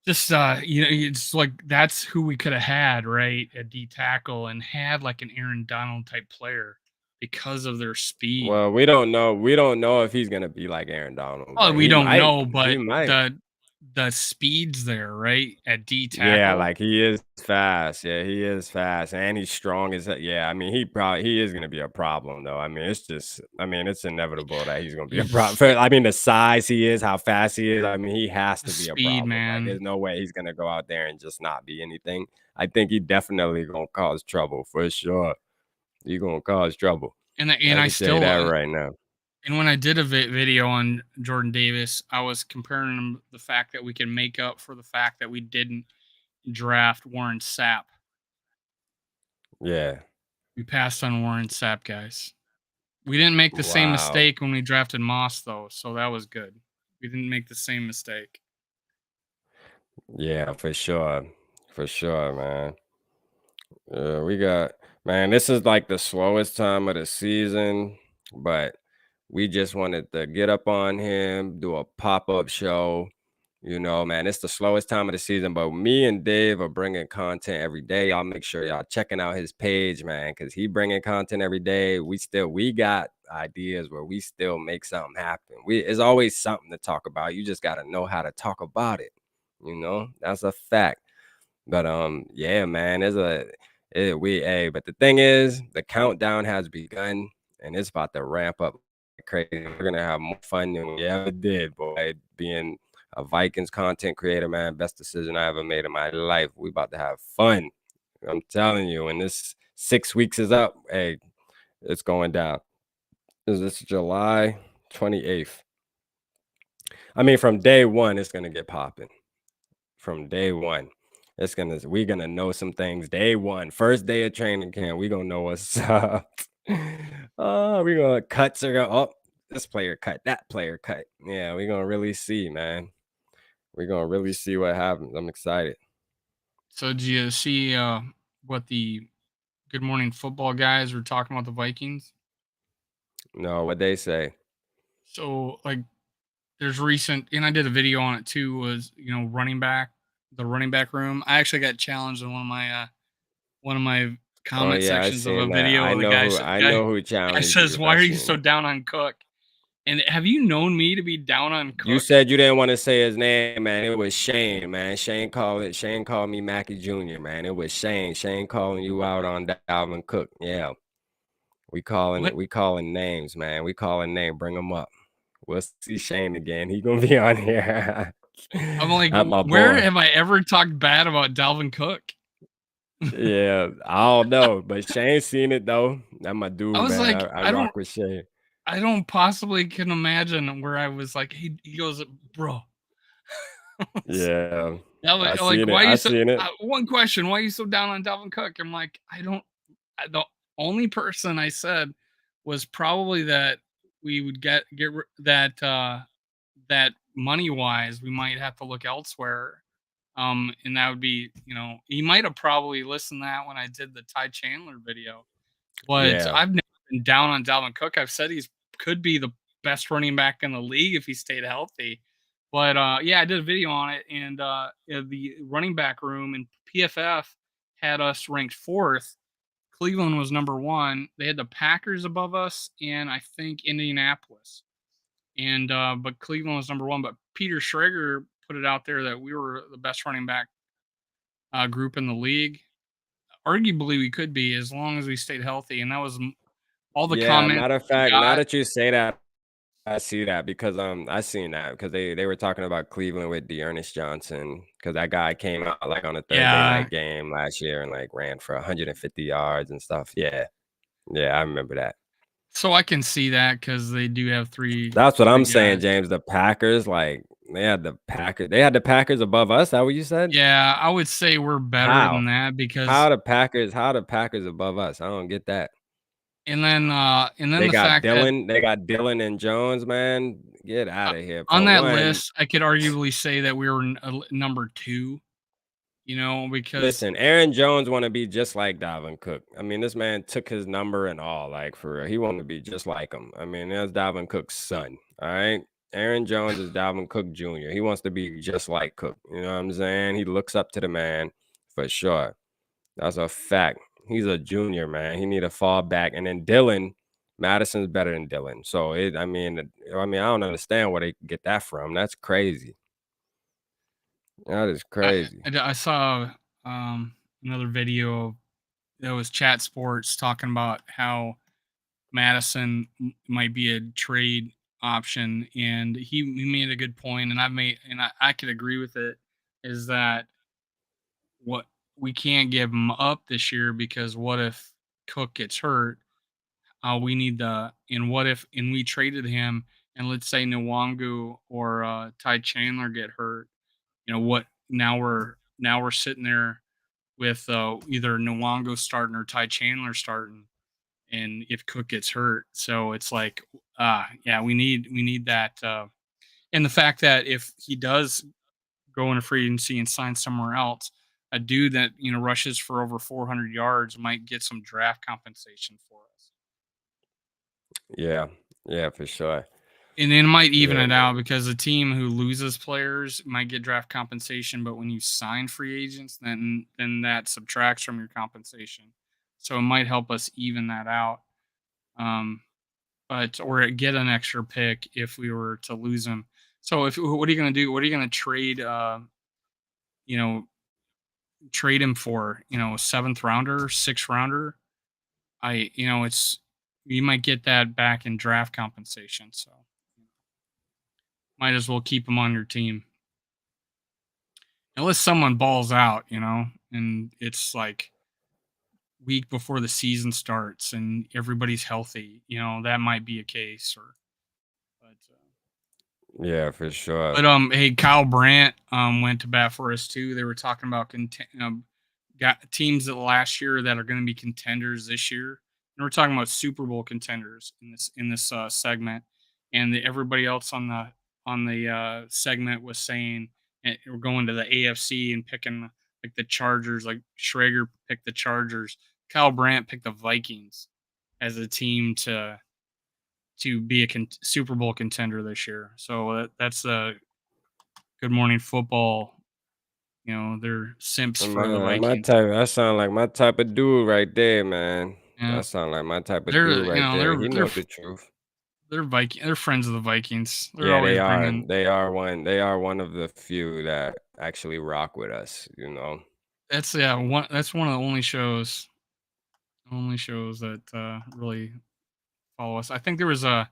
it's like that's who we could have had, right, at D tackle, and had like an Aaron Donald type player because of their speed. Well, we don't know. We don't know if he's gonna be like Aaron Donald, Oh, but we he don't might. know, He but might. the speed's there, right, at D Yeah, tackle. like he is fast. Yeah, he is fast, and he's strong as yeah. I mean, he is gonna be a problem though. I mean, it's just it's inevitable that he's gonna be a problem. I mean, the size he is, how fast he is. I mean, he has The to be a speed, problem. Like, there's man. no way he's gonna go out there and just not be anything. I think he definitely gonna cause trouble for sure. He gonna cause trouble. And I I can tell you still that right now. and when I did a video on Jordan Davis, I was comparing him the fact that we can make up for the fact that we didn't draft Warren Sapp. Yeah. We passed on Warren Sapp, guys. We didn't make the same Wow. mistake when we drafted Moss, though, so that was good. We didn't make the same mistake. Yeah, for sure. For sure, man. We got man, this is like the slowest time of the season, but We just wanted to get up on him, do a pop-up show. You know, man, it's the slowest time of the season, but me and Dave are bringing content every day. Y'all make sure y'all checking out his page, man, because he bringing content every day. We got ideas where we still make something happen. It's always something to talk about. You just got to know how to talk about it. You know, that's a fact. But yeah, man, but the thing is, the countdown has begun and it's about to ramp up like crazy. We're gonna have more fun than we ever did, boy. Being a Vikings content creator, man, best decision I ever made in my life. We about to have fun. I'm telling you, when this 6 weeks is up, hey, it's going down. Is this July 28th? I mean, from day one, it's gonna get popping. From day one. We're gonna know some things day one. First day of training camp, we gonna know what's up. Oh, we gonna cuts are gonna this player cut, that player cut. Yeah, we gonna really see, man. We're gonna really see what happens. I'm excited. So did you see what the Good Morning Football guys were talking about the Vikings? No, what they say. So like there's recent, and I did a video on it too, was running back, the running back room. I actually got challenged in one of my Oh comment yeah, I sections of a seen that. video. The I guy know who guy challenged says, you. "Why I are you seen so it. down on Cook?" And have you known me to be down on You Cook? said you didn't want to say his name, man. It was Shane, man. Shane called me Mackie Jr., man. It was Shane. Shane calling you out on Dalvin Cook. Yeah. What? We calling names, man. We calling name. Bring him up. We'll see Shane again. He gonna be on here. I'm like, Not my where boy. have I ever talked bad about Dalvin Cook? Yeah, I don't know, but Shane seen it though. That my I dude, was man. like, I rock with Shane. I don't possibly can imagine where I was like, he goes, bro. Yeah, That was I like, seen it. why I you so? seen it. One question: why are you so down on Dalvin Cook? I'm like, the only person I said was probably that we would that money wise we might have to look elsewhere. And that would be, he might have probably listened to that when I did the Ty Chandler video. But Yeah, I've never been down on Dalvin Cook. I've said he's could be the best running back in the league if he stayed healthy. But yeah, I did a video on it, and the running back room in PFF had us ranked fourth. Cleveland was number one. They had the Packers above us, and I think Indianapolis. And but Cleveland was number one. But Peter Schrager put it out there that we were the best running back group in the league. Arguably, we could be as long as we stayed healthy. And that was all the yeah. comments Matter of I fact, now got. that you say that, I see that because I seen that because they were talking about Cleveland with Dearness Johnson because that guy came out like on a Thursday Yeah. night game last year and like ran for 150 yards and stuff. Yeah, yeah, I remember that. So I can see that because they do have That's what three I'm saying, guys. James. The Packers, like they had the Packers above us. Is that what you said? Yeah, I would say we're better How? than that because How the Packers above us? I don't get that. and then the fact that They got Dylan and Jones, man. Get out uh, of here. For on that one, list, I could arguably say that we were number two, because listen, Aaron Jones want to be just like Dalvin Cook. I mean, this man took his number and all, like for real. He want to be just like him. I mean, that's Dalvin Cook's son. All right. Aaron Jones is Dalvin Cook Jr. He wants to be just like Cook. You know what I'm saying? He looks up to the man for sure. That's a fact. He's a junior, man. He need to fall back. And then Dylan, Madison's better than Dylan. So I don't understand where they get that from. That's crazy. That is I crazy. I saw another video that was Chat Sports talking about how Madison might be a trade option, and he made a good point, and I could agree with it. Is that what we can't give him up this year because what if Cook gets hurt? We need and what if and we traded him, and let's say Nwangu or Ty Chandler get hurt? What? Now we're sitting there with either Nwangu starting or Ty Chandler starting, and if Cook gets hurt, so it's like, yeah, we need that, and the fact that if he does go into free agency and sign somewhere else, a dude that rushes for over 400 yards might get some draft compensation for us. Yeah. Yeah, for sure. And then it might even Yeah, it out because a team who loses players might get draft compensation, but when you sign free agents, then that subtracts from your compensation. So it might help us even that out. Um, but or get an extra pick if we were to lose him. So if what are you going to do? What are you going to trade? You know, trade him for? A seventh rounder, sixth rounder. It's you might get that back in draft compensation. So might as well keep him on your team unless someone balls out. And it's like week before the season starts and everybody's healthy. That might be a case. But yeah, for sure. hey, Kyle Brandt went to bat for us too. They were talking about got teams that last year that are going to be contenders this year, and we're talking about Super Bowl contenders in this segment. And everybody else on the segment was saying we're going to the AFC and picking like the Chargers. Like Schrager picked the Chargers. Kyle Brandt picked the Vikings as a team to be a Super Bowl contender this year. So that's a Good Morning Football. They're simps for the My Vikings. type. That sound like my type of dude right there, man. Yeah, That sound like my type of they're dude you right know there. they're He they're know f- the truth. they're Viking. They're friends of the Vikings. They're Yeah, they always are. bringing. They are one. They are one of the few that actually rock with us. You know. That's one of the only shows that really follow us. I think there was a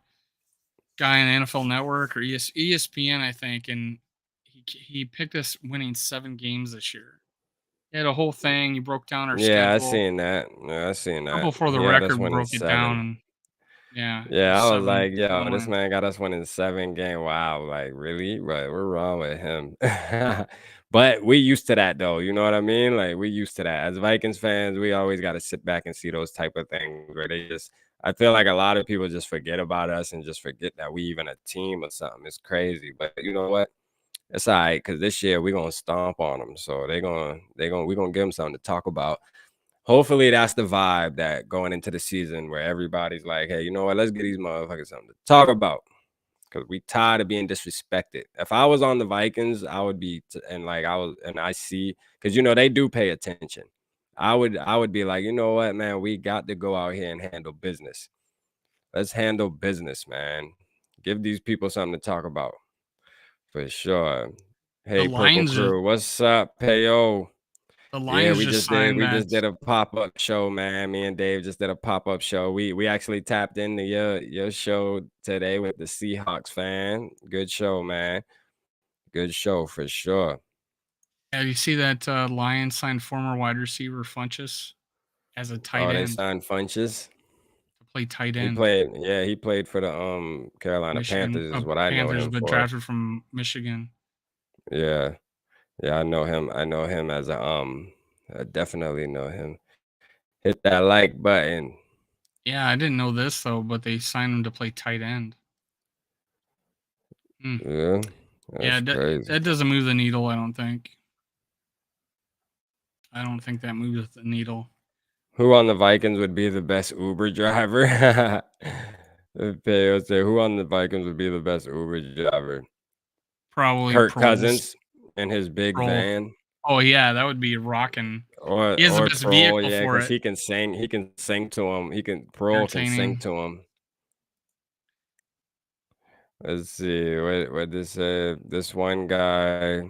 guy on NFL Network or ESPN, I think, and he picked us winning 7 games this year. He had a whole thing. He broke down our Yeah, I schedule. seen that. Yeah, I seen that. Purple for the He had us record winning broke it down, 7. and yeah, it was Yeah, I was seven like, yo, seven this wins. man got us winning 7 game. Wow, like really? But we're wrong with him. But we used to that though. You know what I mean? Like we used to that. As Vikings fans, we always got to sit back and see those type of things where they just. I feel like a lot of people just forget about us and just forget that we even a team or something. It's crazy, but you know what? It's all right because this year we're gonna stomp on them. So we're gonna give them something to talk about. Hopefully that's the vibe that going into the season where everybody's like, hey, you know what? Let's get these motherfuckers something to talk about because we tired of being disrespected. If I was on the Vikings, I would be, and like I was, and I see because they do pay attention. I would be like, you know what, man, we got to go out here and handle business. Let's handle business, man. Give these people something to talk about for sure. The Hey, Purple Lions just Crew, what's up, Payo? the Yeah, Lions we just just did signed we that. just did a pop-up show, man. Me and Dave just did a pop-up show. We actually tapped into your show today with the Seahawks fan. Good show, man. Good show for sure. Yeah, you see that Lions signed former wide receiver Funchess as a tight Oh, they end signed Funches. to play tight He end. played, yeah, he played for the Carolina Michigan Panthers is what I know Panthers, him but for. drafted from Michigan. Yeah. Yeah, I know him. I know him as a I definitely know him. Hit that like button. Yeah, I didn't know this though, but they signed him to play tight end. Hmm. Yeah. Yeah, That's crazy. that doesn't move the needle. I don't think. I don't think that moves the needle. Who on the Vikings would be the best Uber driver? Peo say, who on the Vikings would be the best Uber driver? Probably Kirk Proles. Cousins in his big Prole. van, Oh yeah, that would be rocking. or He has the or best Prohl, vehicle yeah, for because it. he can sing. He can sing to him. Prohl can sing Entertaining. to him. Let's see what this this one guy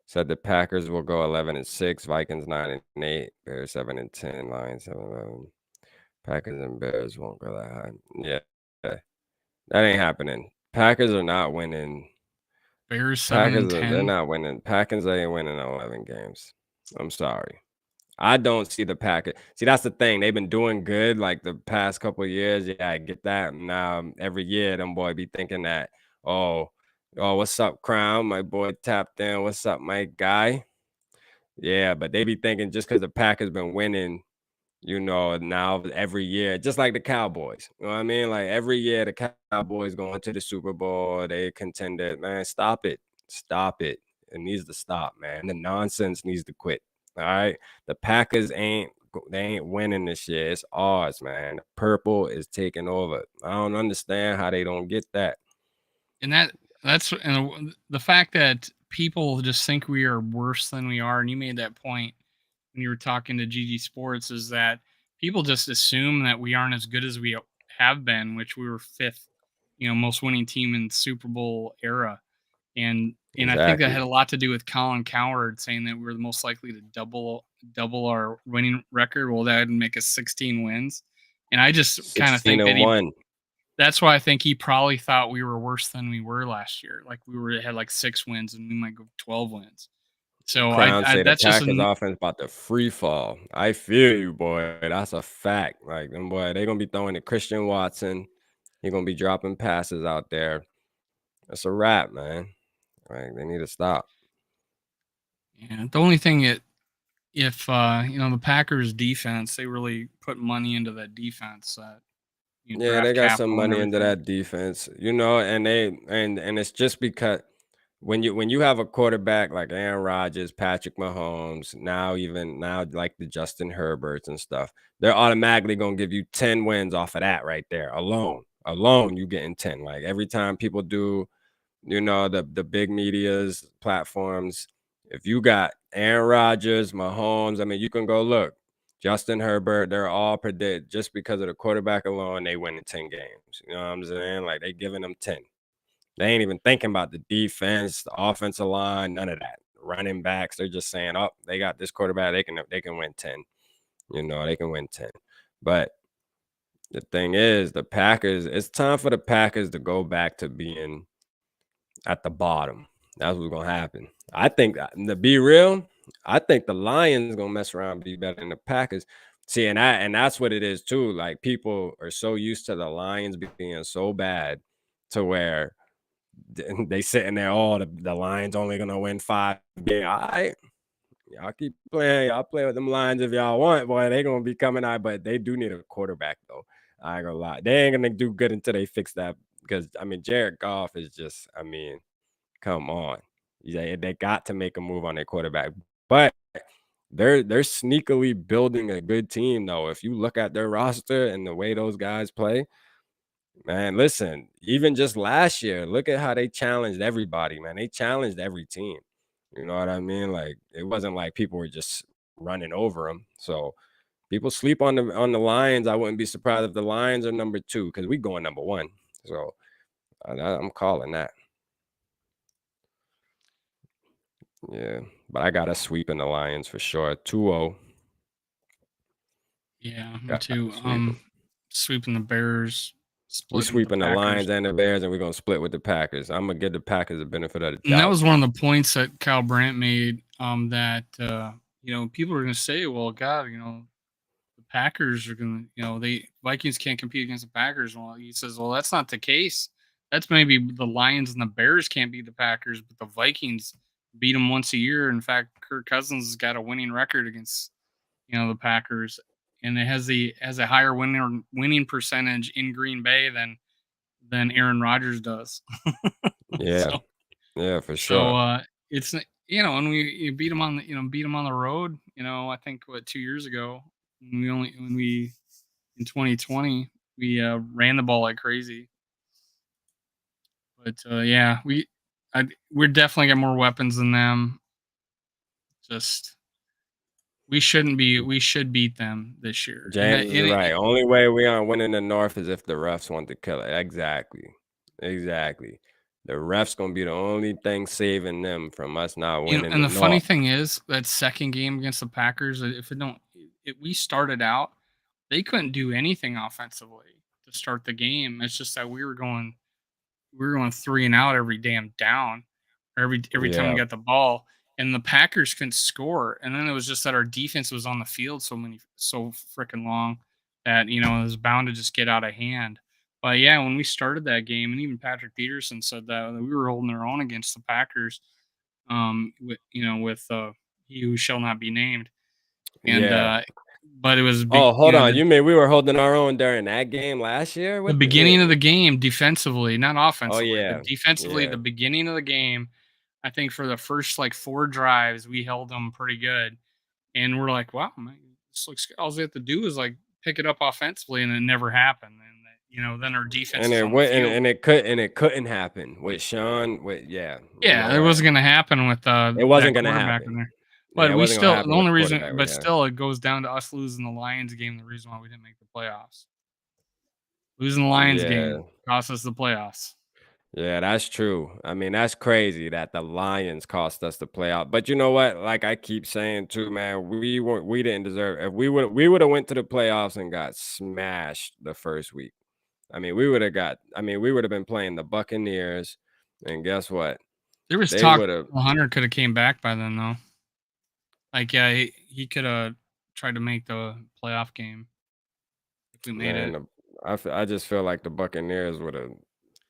said. The Packers will go 11-6, Vikings 9-8, Bears 7-10, Lions 7-11. Packers and Bears won't go that high. Yeah, that ain't happening. Packers are not winning. Bears 7-10. They're not winning. Packers ain't winning 11 games. I'm sorry. I don't see the Packers. See, that's the thing. They've been doing good like the past couple of years. Yeah, I get that. Now every year, them boy be thinking that, oh, what's up, Crown? My boy tapped in. What's up, my guy? Yeah, but they be thinking just because the Packers been winning, now every year, just like the Cowboys. You know what I mean? Like every year, the Cowboys going to the Super Bowl, they contended. Man, stop it. Stop it. It needs to stop, man. The nonsense needs to quit. All right. The Packers ain't they ain't winning this year. It's ours, man. The purple is taking over. I don't understand how they don't get that. And the fact that people just think we are worse than we are, and you made that point when you were talking to GG Sports, is that people just assume that we aren't as good as we have been, which we were fifth, most winning team in Super Bowl era. And I think that had Exactly. a lot to do with Colin Cowherd saying that we were the most likely to double our winning record. Well, that would make us 16 wins. And I just kind of 16 think that and 1. that's why I think he probably thought we were worse than we were last year. Like had like 6 wins and we might go 12 wins. So Crown I say the that's just Packers offense about to free fall. I feel you, boy. That's a fact. Like them boy, they gonna be throwing to Christian Watson. He gonna be dropping passes out there. That's a wrap, man. Like they need to stop. the only thing if the Packers defense, they really put money into that defense, Yeah, they draft got some capital and money into everything. that defense, and and it's just because when you have a quarterback like Aaron Rodgers, Patrick Mahomes, now like the Justin Herberts and stuff, they're automatically gonna give you 10 wins off of that right there alone. Alone, you getting 10. Like every time people do, the big media's platforms, if you got Aaron Rodgers, Mahomes, I mean, you can go look. Justin Herbert, they're all predict just because of the quarterback alone, they win in 10 games. You know what I'm saying? Like they giving them 10. They ain't even thinking about the defense, the offensive line, none of that. Running backs, they're just saying, "Oh, they got this quarterback. They can win 10. They can win 10." But the thing is, the Packers. It's time for the Packers to go back to being at the bottom. That's what's gonna happen. I think to be real, I think the Lions gonna mess around and be better than the Packers. See, and that's what it is too. Like people are so used to the Lions being so bad to where they sitting there, oh, the Lions only gonna win 5 games. All right, y'all keep playing. Y'all play with them Lions if y'all want, boy. They gonna be coming out, but they do need a quarterback though. I ain't gonna lie. They ain't gonna do good until they fix that because I mean Jared Goff is just, I mean, come on. They got to make a move on their quarterback. But they're sneakily building a good team though. If you look at their roster and the way those guys play, man, listen, even just last year, look at how they challenged everybody, man. They challenged every team. You know what I mean? Like it wasn't like people were just running over them. So people sleep on the Lions. I wouldn't be surprised if the Lions are number 2 because we going number 1. So I'm calling that. Yeah, but I got a sweep in the Lions for sure. 2-0. Yeah, me Got too. to sweep 'em. Sweeping the Bears, We splitting with the sweeping the Packers. Lions and the Bears, and we're gonna split with the Packers. I'm gonna give the Packers the benefit of the And that doubt. was one of the points that Kyle Brandt made. That people are going to say, "Well, God, the Packers are going to, they Vikings can't compete against the Packers." Well, he says, "Well, that's not the case. That's maybe the Lions and the Bears can't beat the Packers, but the Vikings beat them once a year. In fact, Kirk Cousins has got a winning record against the Packers, and it has a higher winning percentage in Green Bay than Aaron Rodgers does." Yeah, so yeah, for so sure. it's when we beat them on beat them on the road. I think 2 years ago when we in 2020 we ran the ball like crazy. But yeah, we're definitely got more weapons than them. Just we should beat them this year. And James is right. Only way we aren't winning the North is if the refs want to kill it. Exactly. Exactly. The refs gonna be the only thing saving them from us not winning and the the funny North. thing is that second game against the Packers, if it don't, if we started out, they couldn't do anything offensively to start the game. It's just that we were going 3 and out every damn down, or every time we Yeah, got the ball, and the Packers couldn't score. And then it was just that our defense was on the field so freaking long that it was bound to just get out of hand. But yeah, when we started that game, and even Patrick Peterson said that we were holding our own against the Packers, with he who shall not be named, and yeah. but it was Oh, hold on. You mean we were holding our own during that game last year? the What the beginning of the wait. game defensively, not Oh offensively, but yeah. defensively, Yeah. the beginning of the game, I think for the first like 4 drives, we held them pretty good. And we're like, wow, man, just looks. All they have to do is like pick it up offensively, and it never happened. And then our defense And is it on the went, field. and it couldn't happen with Sean. With you Yeah, know it what? wasn't going to happen with It that wasn't gonna quarterback in happen. there. Yeah, But it we wasn't gonna still the happen with only the reason, quarterback we but have. still, it goes down to us losing the Lions game. The reason why we didn't make the playoffs. Losing the Lions Yeah. game cost us the playoffs. Yeah, that's true. I mean, that's crazy that the Lions cost us the playoff. But you know what? Like I keep saying too, man, we didn't deserve. If we would have went to the playoffs and got smashed the first week. I mean, we would have got. I mean, we would have been playing the Buccaneers, and guess what? There was They talk would have. Hunter could have came back by then, though. Like, yeah, he could have tried to make the playoff game if we made Man, it. I just feel like the Buccaneers would have.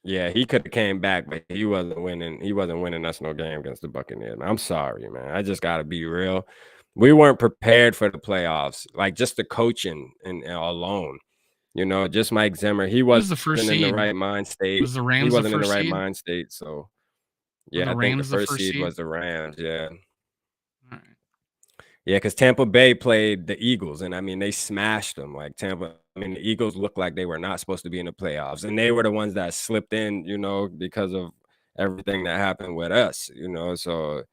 Yeah, he could have came back, but he wasn't winning. He wasn't winning us no game against the Buccaneers. Man. I'm sorry, man. I just got to be real. We weren't prepared for the playoffs. Like just the coaching and alone, just Mike Zimmer. He Who was wasn't the first in the seed? right mind state. Was the He Rams the wasn't in the first right seed? mind state. So Were yeah, the I think the Rams the first first seed seed? was the Rams. Yeah. All right. Yeah, because Tampa Bay played the Eagles, and I mean they smashed them. Like Tampa, I mean the Eagles looked like they were not supposed to be in the playoffs, and they were the ones that slipped in, because of everything that happened with us. So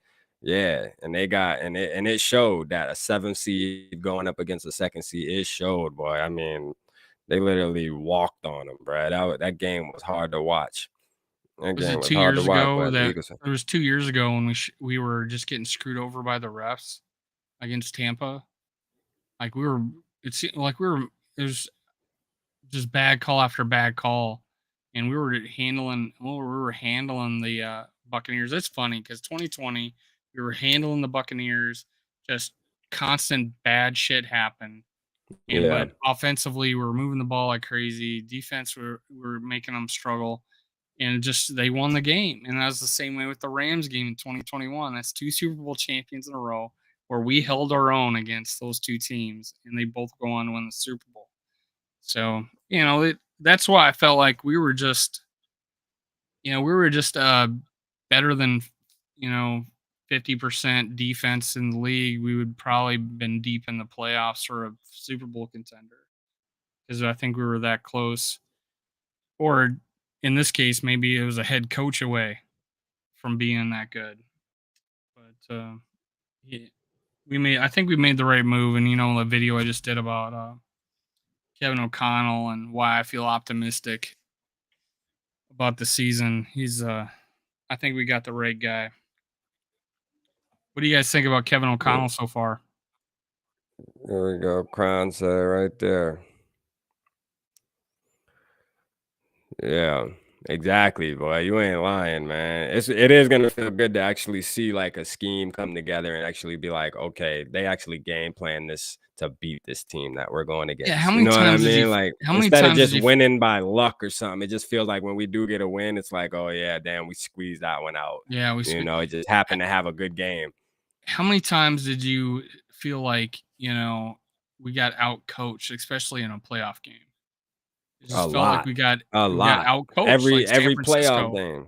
yeah, and they got and it showed that a 7 seed going up against a second seed, it showed, boy. I mean, they literally walked on them, bro. That game was hard to watch. That Was game it was 2 hard to years watch, ago but the that Eagles. it was 2 years ago when we were just getting screwed over by the refs against Tampa? Like we were it seemed like we were it was just bad call after bad call, and we were handling the Buccaneers. It's funny because 2020 we were handling the Buccaneers, just constant bad shit happened. And Yeah, but offensively, we were moving the ball like crazy. Defense, we were making them struggle, and just they won the game. And that was the same way with the Rams game in 2021. That's two Super Bowl champions in a row where we held our own against those two teams, and they both go on to win the Super Bowl. So that's why I felt like we were just better than 50% defense in the league. We would probably been deep in the playoffs or a Super Bowl contender because I think we were that close. Or in this case, maybe it was a head coach away from being that good. But yeah, I think we made the right move. And the video I just did about Kevin O'Connell and why I feel optimistic about the season. I think we got the right guy. What do you guys think about Kevin yeah. O'Connell so far? There we go. Crown set right there. Yeah, exactly, boy. You ain't lying, man. It is gonna feel good to actually see like a scheme come together and actually be like, okay, they actually game plan this to beat this team that we're going Yeah, how against. You many know what I times did you mean? Like how many instead of times did just you winning by luck or something, it just feels like when we do get a win, it's like, oh yeah, damn, we squeezed that one out. Yeah, It just happened to have a good game. how many times did you feel like, we got out coached, especially in a playoff game? It A just felt like lot, a we got lot. out coached Every like San every playoff Francisco, game.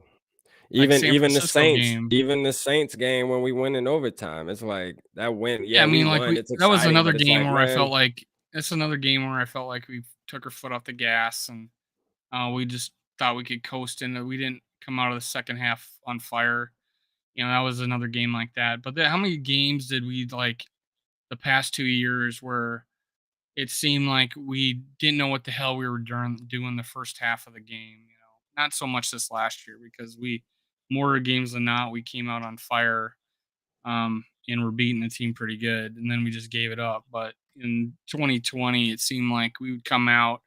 Even San even the Francisco Saints, game. even the Saints game when we win in overtime, it's like that win. Yeah, Yeah, I we mean, like won. It's that was exciting, another but it's game like, where I felt man, like that's another game where I felt like we took our foot off the gas and we just thought we could coast in. We didn't come out of the second half on fire. That was another game like that. But how many games did we like the past 2 years where it seemed like we didn't know what the hell we were doing the first half of the game? Not so much this last year because more games than not, we came out on fire and we're beating the team pretty good, and then we just gave it up. But in 2020, it seemed like we would come out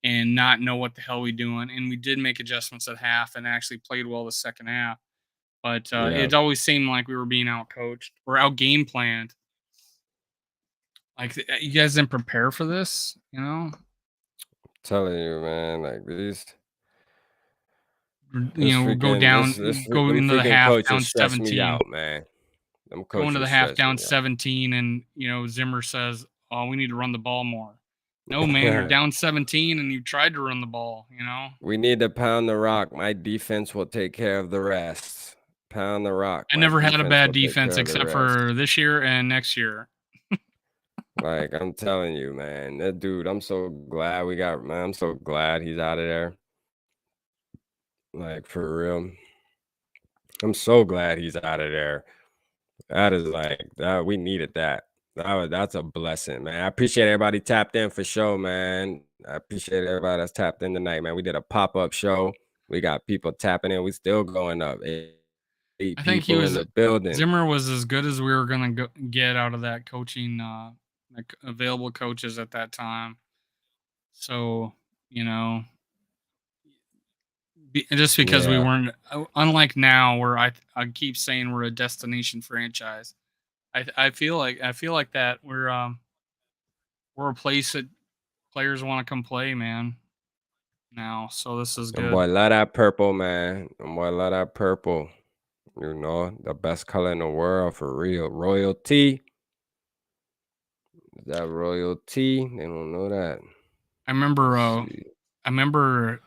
and not know what the hell we doing, and we did make adjustments at half and actually played well the second half. But yeah, it always seemed like we were being out coached or out game planned. Like you guys didn't prepare for this. telling you, man, like Go this go them into the freaking half coaches down stress me 17, out, man. Them go into coaches the half stress down me 17, and Zimmer says, "Oh, we need to run the ball more." No, man, you're out. down 17 and you tried to run the ball. We need to pound the rock. My defense will take care of the rest. Pound the rock. I My never had a defense bad will take defense care of the except rest. for this year and next year. Like, I'm telling you, man, that dude, I'm so glad we got man, I'm so glad he's out of there. Like, for real. I'm so glad he's out of there. That is like that we needed that. That's a blessing, man. I appreciate everybody tapped in for sure, man. I appreciate everybody that's tapped in tonight, man. We did a pop-up show. We got people tapping in. We still going up. Eight I think he people in was the building. Zimmer was as good as we were gonna get out of that coaching, like available coaches at that time. So you know, just because we Yeah. weren't, unlike now, where I keep saying we're a destination franchise. I feel like that we're a place that players want to come play, man. Now, so this is Them good. boy love that purple, man. Them boy love that purple. You know, the best color in the world for real. Royalty. Is that royalty? They don't know that. I remember, Let's uh, see. I remember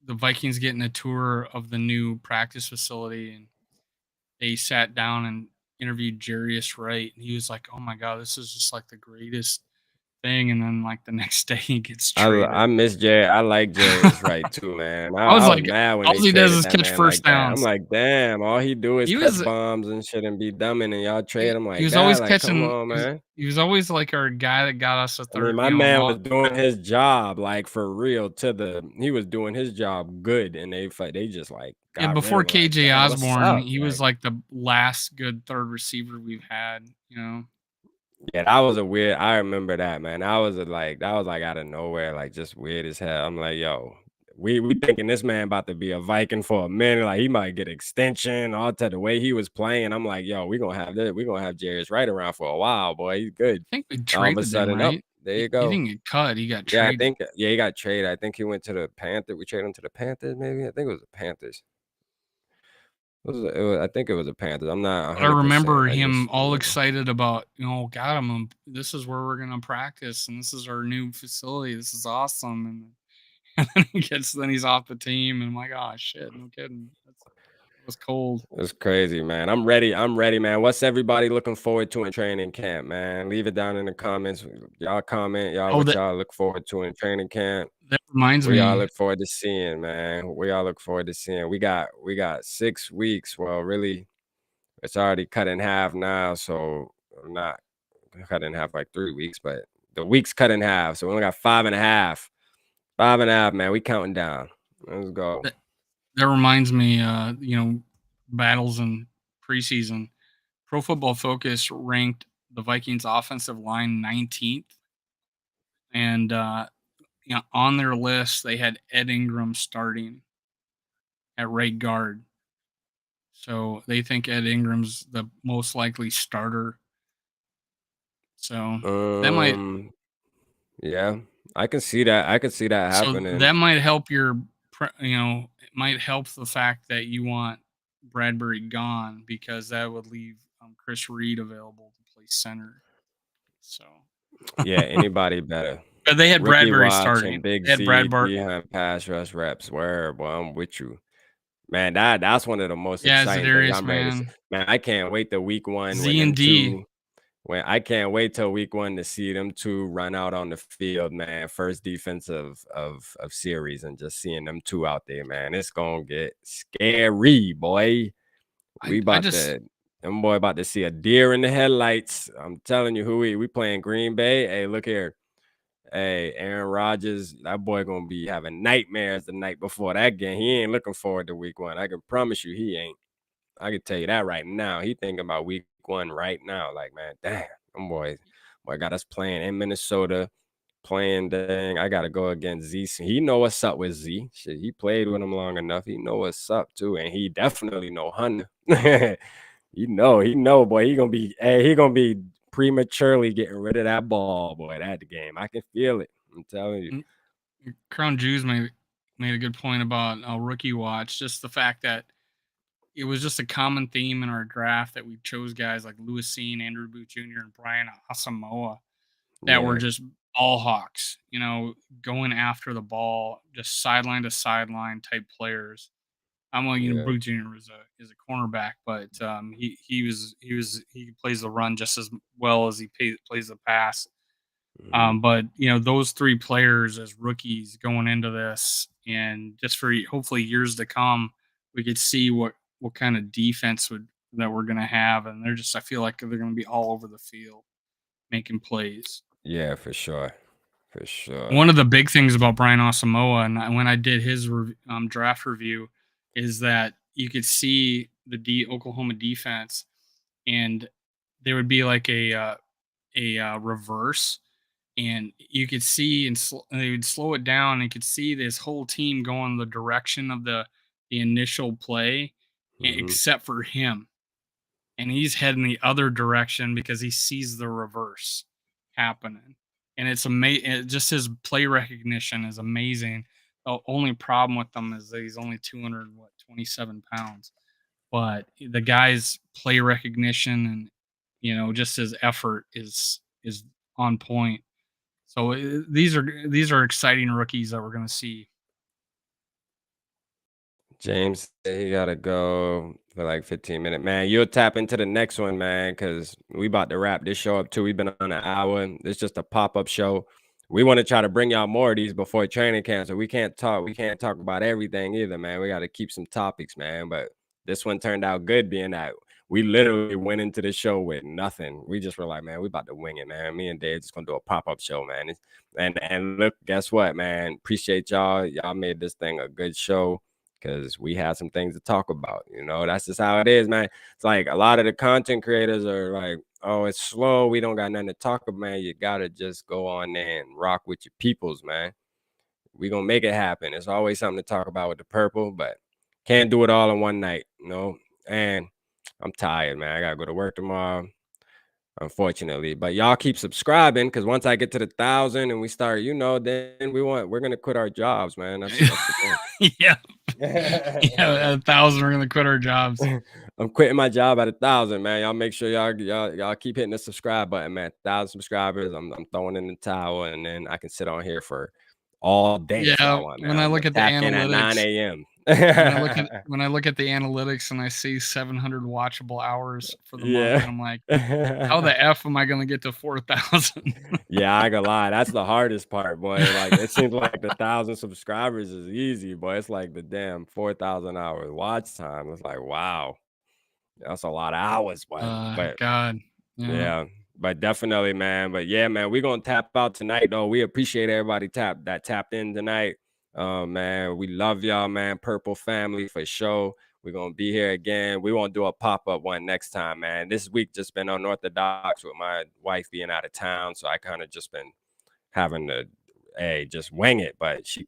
the Vikings getting a tour of the new practice facility, and they sat down and interviewed Jarius Wright, and he was like, "Oh my god, this is just like the greatest thing." And then like the next day, he gets I traded. miss Jerry. I like Jarius Wright too, man. I was I was like, mad when all they he does traded is that catch man like first that. I'm downs. like, damn, all he do is He catch was bombs and shit and be dumbing, and y'all he, trade him he like was that. always Like, come catching. on, man. He was always like our guy that got us a I mean, third, my man was long. doing his job like for real. He was doing his job good, and they just like Yeah, got rid before of him. Like, KJ damn, what's Osborne, up? he was Like, like the last good third receiver we've had. yeah, that was a weird. I remember that, man. That was like out of nowhere, like just weird as hell. I'm like, yo, we thinking this man about to be a Viking for a minute, like he might get extension, all to the way he was playing. I'm like, yo, we gonna have Jarius right around for a while, boy. He's good. I think we All of a traded him, sudden, up right? there you He go. didn't get cut. He got Yeah, I traded. think he got traded. I think he went to the Panthers. We traded him to the Panthers, maybe. I think it was the Panthers. I think it was the Panthers. I'm not But I 100%. remember I him just all remember. excited about, got him. This is where we're gonna practice, and this is our new facility. This is awesome. And then then he's off the team, and I'm like, oh shit, no kidding. That was cold. It's crazy, man. I'm ready. I'm ready, man. What's everybody looking forward to in training camp, man? Leave it down in the comments. Y'all comment, Oh, what y'all look forward to in training camp. that reminds We all me. look forward to seeing, man. We all look forward to seeing. We got 6 weeks. Well, really, it's already cut in half now, so not cut in half like 3 weeks, but the weeks cut in half. So we only got 5.5. 5.5, man. We counting down. Let's go. That, that reminds me. Battles in preseason. Pro Football Focus ranked the Vikings offensive line 19th, and on their list they had Ed Ingram starting at right guard. So they think Ed Ingram's the most likely starter. So that might Um, yeah, I can see that. I can see that that happening. might help it might help the fact that you want Bradbury gone, because that would leave Chris Reed available to play center. So, Yeah, anybody better. but they had Rookie Bradbury watch and starting. Big They had Z, Bradbury. 300 pass rush reps. Where, boy, I'm with you. Man, that's one of the most Yeah, exciting things Zadarius, I'm ready to see. man. Man, I can't wait to week one when Z and them D. two when I can't wait till week one to see them two run out on the field, man. First defense of series and just seeing them two out there, man. It's gonna get scary, boy. I We I about just to them boy about to see a deer in the headlights. I'm telling you, who we playing Green Bay. Hey, look here. Hey, Aaron Rodgers, that boy gonna be having nightmares the night before that game. He ain't looking forward to week one. I can promise you he ain't. I can tell you that right now. He thinking about week one right now. Like, man, damn, them boy got us playing in Minnesota, playing dang. I gotta go against Z. He know what's up with Z. Shit, he played with him long enough. He know what's up too, and he definitely know Hunter. He know, boy. He gonna be prematurely getting rid of that ball, boy. That game. I can feel it. I'm telling you. mm, Crown Jews made a good point about rookie watch. Just the fact that it was just a common theme in our draft that we chose guys like Lewis Cine, Andrew Booth Jr., and Brian Asamoah that were Yeah, just ball hawks, going after the ball, just sideline to sideline type players. I'm like, yeah. Booth Jr. is a cornerback, but he plays the run just as well as he plays the pass. But those three players as rookies going into this, and just for hopefully years to come, we could see what kind of defense that we're gonna have, and I feel like they're gonna be all over the field making plays. Yeah, for sure. For sure. One of the big things about Brian Asamoah, and when I did his draft review, is that you could see the Oklahoma defense, and there would be like a reverse, and you could see and they would slow it down, and you could see this whole team going the direction of the initial play, Mhm. except for him, and he's heading the other direction because he sees the reverse happening. And it's amazing. Just his play recognition is amazing. The only problem with him is that he's only 227 pounds, but the guy's play recognition and just his effort is on point. So these are exciting rookies that we're going to see. James said he gotta go for like 15 minutes. Man, you'll tap into the next one, man, because we about to wrap this show up too. We've been on an hour. It's just a pop-up show. We want to try to bring y'all more of these before training camp. So we can't talk about everything either, man. We got to keep some topics, man. But this one turned out good, being that we literally went into the show with nothing. We just were like, man, we about to wing it, man. Me and Dave just gonna do a pop-up show, man. And look, guess what, man? Appreciate y'all. Y'all made this thing a good show, because we had some things to talk about. That's just how it is, man. It's like a lot of the content creators are like, oh, it's slow, we don't got nothing to talk about, man. You gotta just go on there and rock with your peoples, man. We gonna make it happen. There's always something to talk about with the purple, but can't do it all in one night. And I'm tired, man. I gotta go to work tomorrow, unfortunately. But y'all keep subscribing, because once I get to the 1,000 and we start, then we're gonna quit our jobs, man. That's the thing. Yeah, yeah, 1,000. We're gonna quit our jobs. I'm quitting my job at 1,000, man. Y'all make sure y'all keep hitting the subscribe button, man. 1,000 subscribers, I'm throwing in the towel, and then I can sit on here for all day if Yeah, y'all want, man. when I I'm gonna look at the tap in at 9 analytics, a.m. when I look at the analytics and I see 700 watchable hours for the month, Yeah. and I'm like, how the f am I gonna get to 4,000? Yeah, I ain't gonna lie. That's the hardest part, boy. Like, it seems like the 1,000 subscribers is easy, boy. It's like the damn 4,000 hours watch time. It's like, wow, that's a lot of hours, boy. But God, yeah. yeah, but definitely, man. But yeah, man, we're gonna tap out tonight, though. We appreciate everybody tapped in tonight. Man, we love y'all, man. Purple family for sure. We're gonna be here again. We won't do a pop-up one next time, man. This week just been unorthodox with my wife being out of town, so I kind of just been having to, hey, just wing it. But she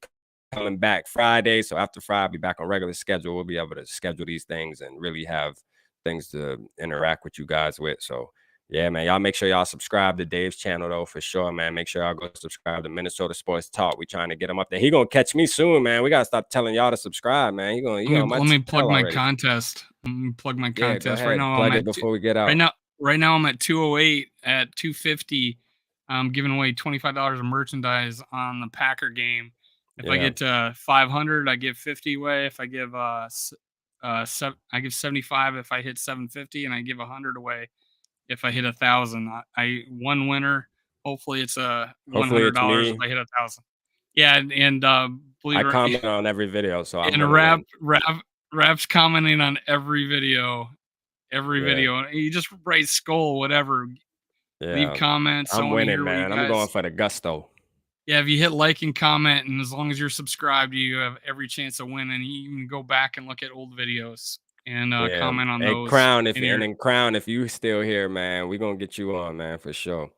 coming back Friday, so after Friday, I'll be back on regular schedule. We'll be able to schedule these things and really have things to interact with you guys with. So yeah, man, y'all make sure y'all subscribe to Dave's channel, though, for sure, man. Make sure y'all go subscribe to Minnesota Sports Talk. We trying to get him up there. He gonna catch me soon, man. We gotta stop telling y'all to subscribe, man. He on my Let me plug tail my already. contest. Let me plug my Yeah, go contest. Right ahead, now I'm plug it at before we get right out. now right now I'm at 208. At 250. I'm giving away $25 of merchandise on the Packer game. If I Yeah, get to 500, I give 50 away. If I give I give 75 if I hit 750, and I give 100 away if I hit 1,000. I one winner. Hopefully it's a hopefully it's $100 if me. I hit 1,000. Yeah, and believe I it or comment on every video, so I'm and gonna win. Rap's commenting on every video. Every Yeah, video. You just write Skol, whatever. Leave yeah, comments. I I'm want to winning, hear what you man. I'm going guys. for the gusto. Yeah, if you hit like and comment, and as long as you're subscribed, you have every chance of winning. You can go back and look at old videos and Yeah. comment on Hey, those. Crown, And you're if you still here, man, we gonna get you on, man, for sure.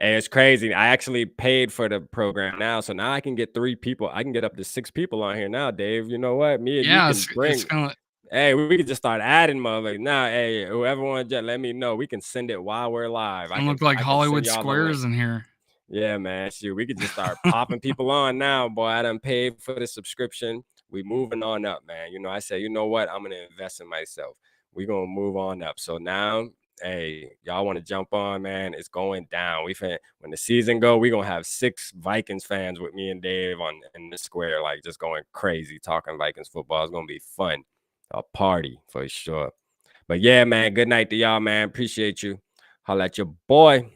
Hey, it's crazy. I actually paid for the program now, so now I can get 3 people. I can get up to 6 people on here now, Dave. You know what? Me and you yeah, can it's bring. gonna Hey, we could just start adding motherfuckers now. Hey, whoever wants to let me know. We can send it while we're live. it's I gonna can look like I can send Hollywood y'all the link. Squares in here. Yeah, man. Shoot, we could just start popping people on now, boy. I done paid for the subscription. We moving on up, man. I say, you know what? I'm gonna invest in myself. We gonna move on up. So now, hey, y'all want to jump on, man? It's going down. When the season go, we gonna have 6 Vikings fans with me and Dave on in the square, like just going crazy, talking Vikings football. It's gonna be fun, a party for sure. But yeah, man. Good night to y'all, man. Appreciate you. Holla at your boy.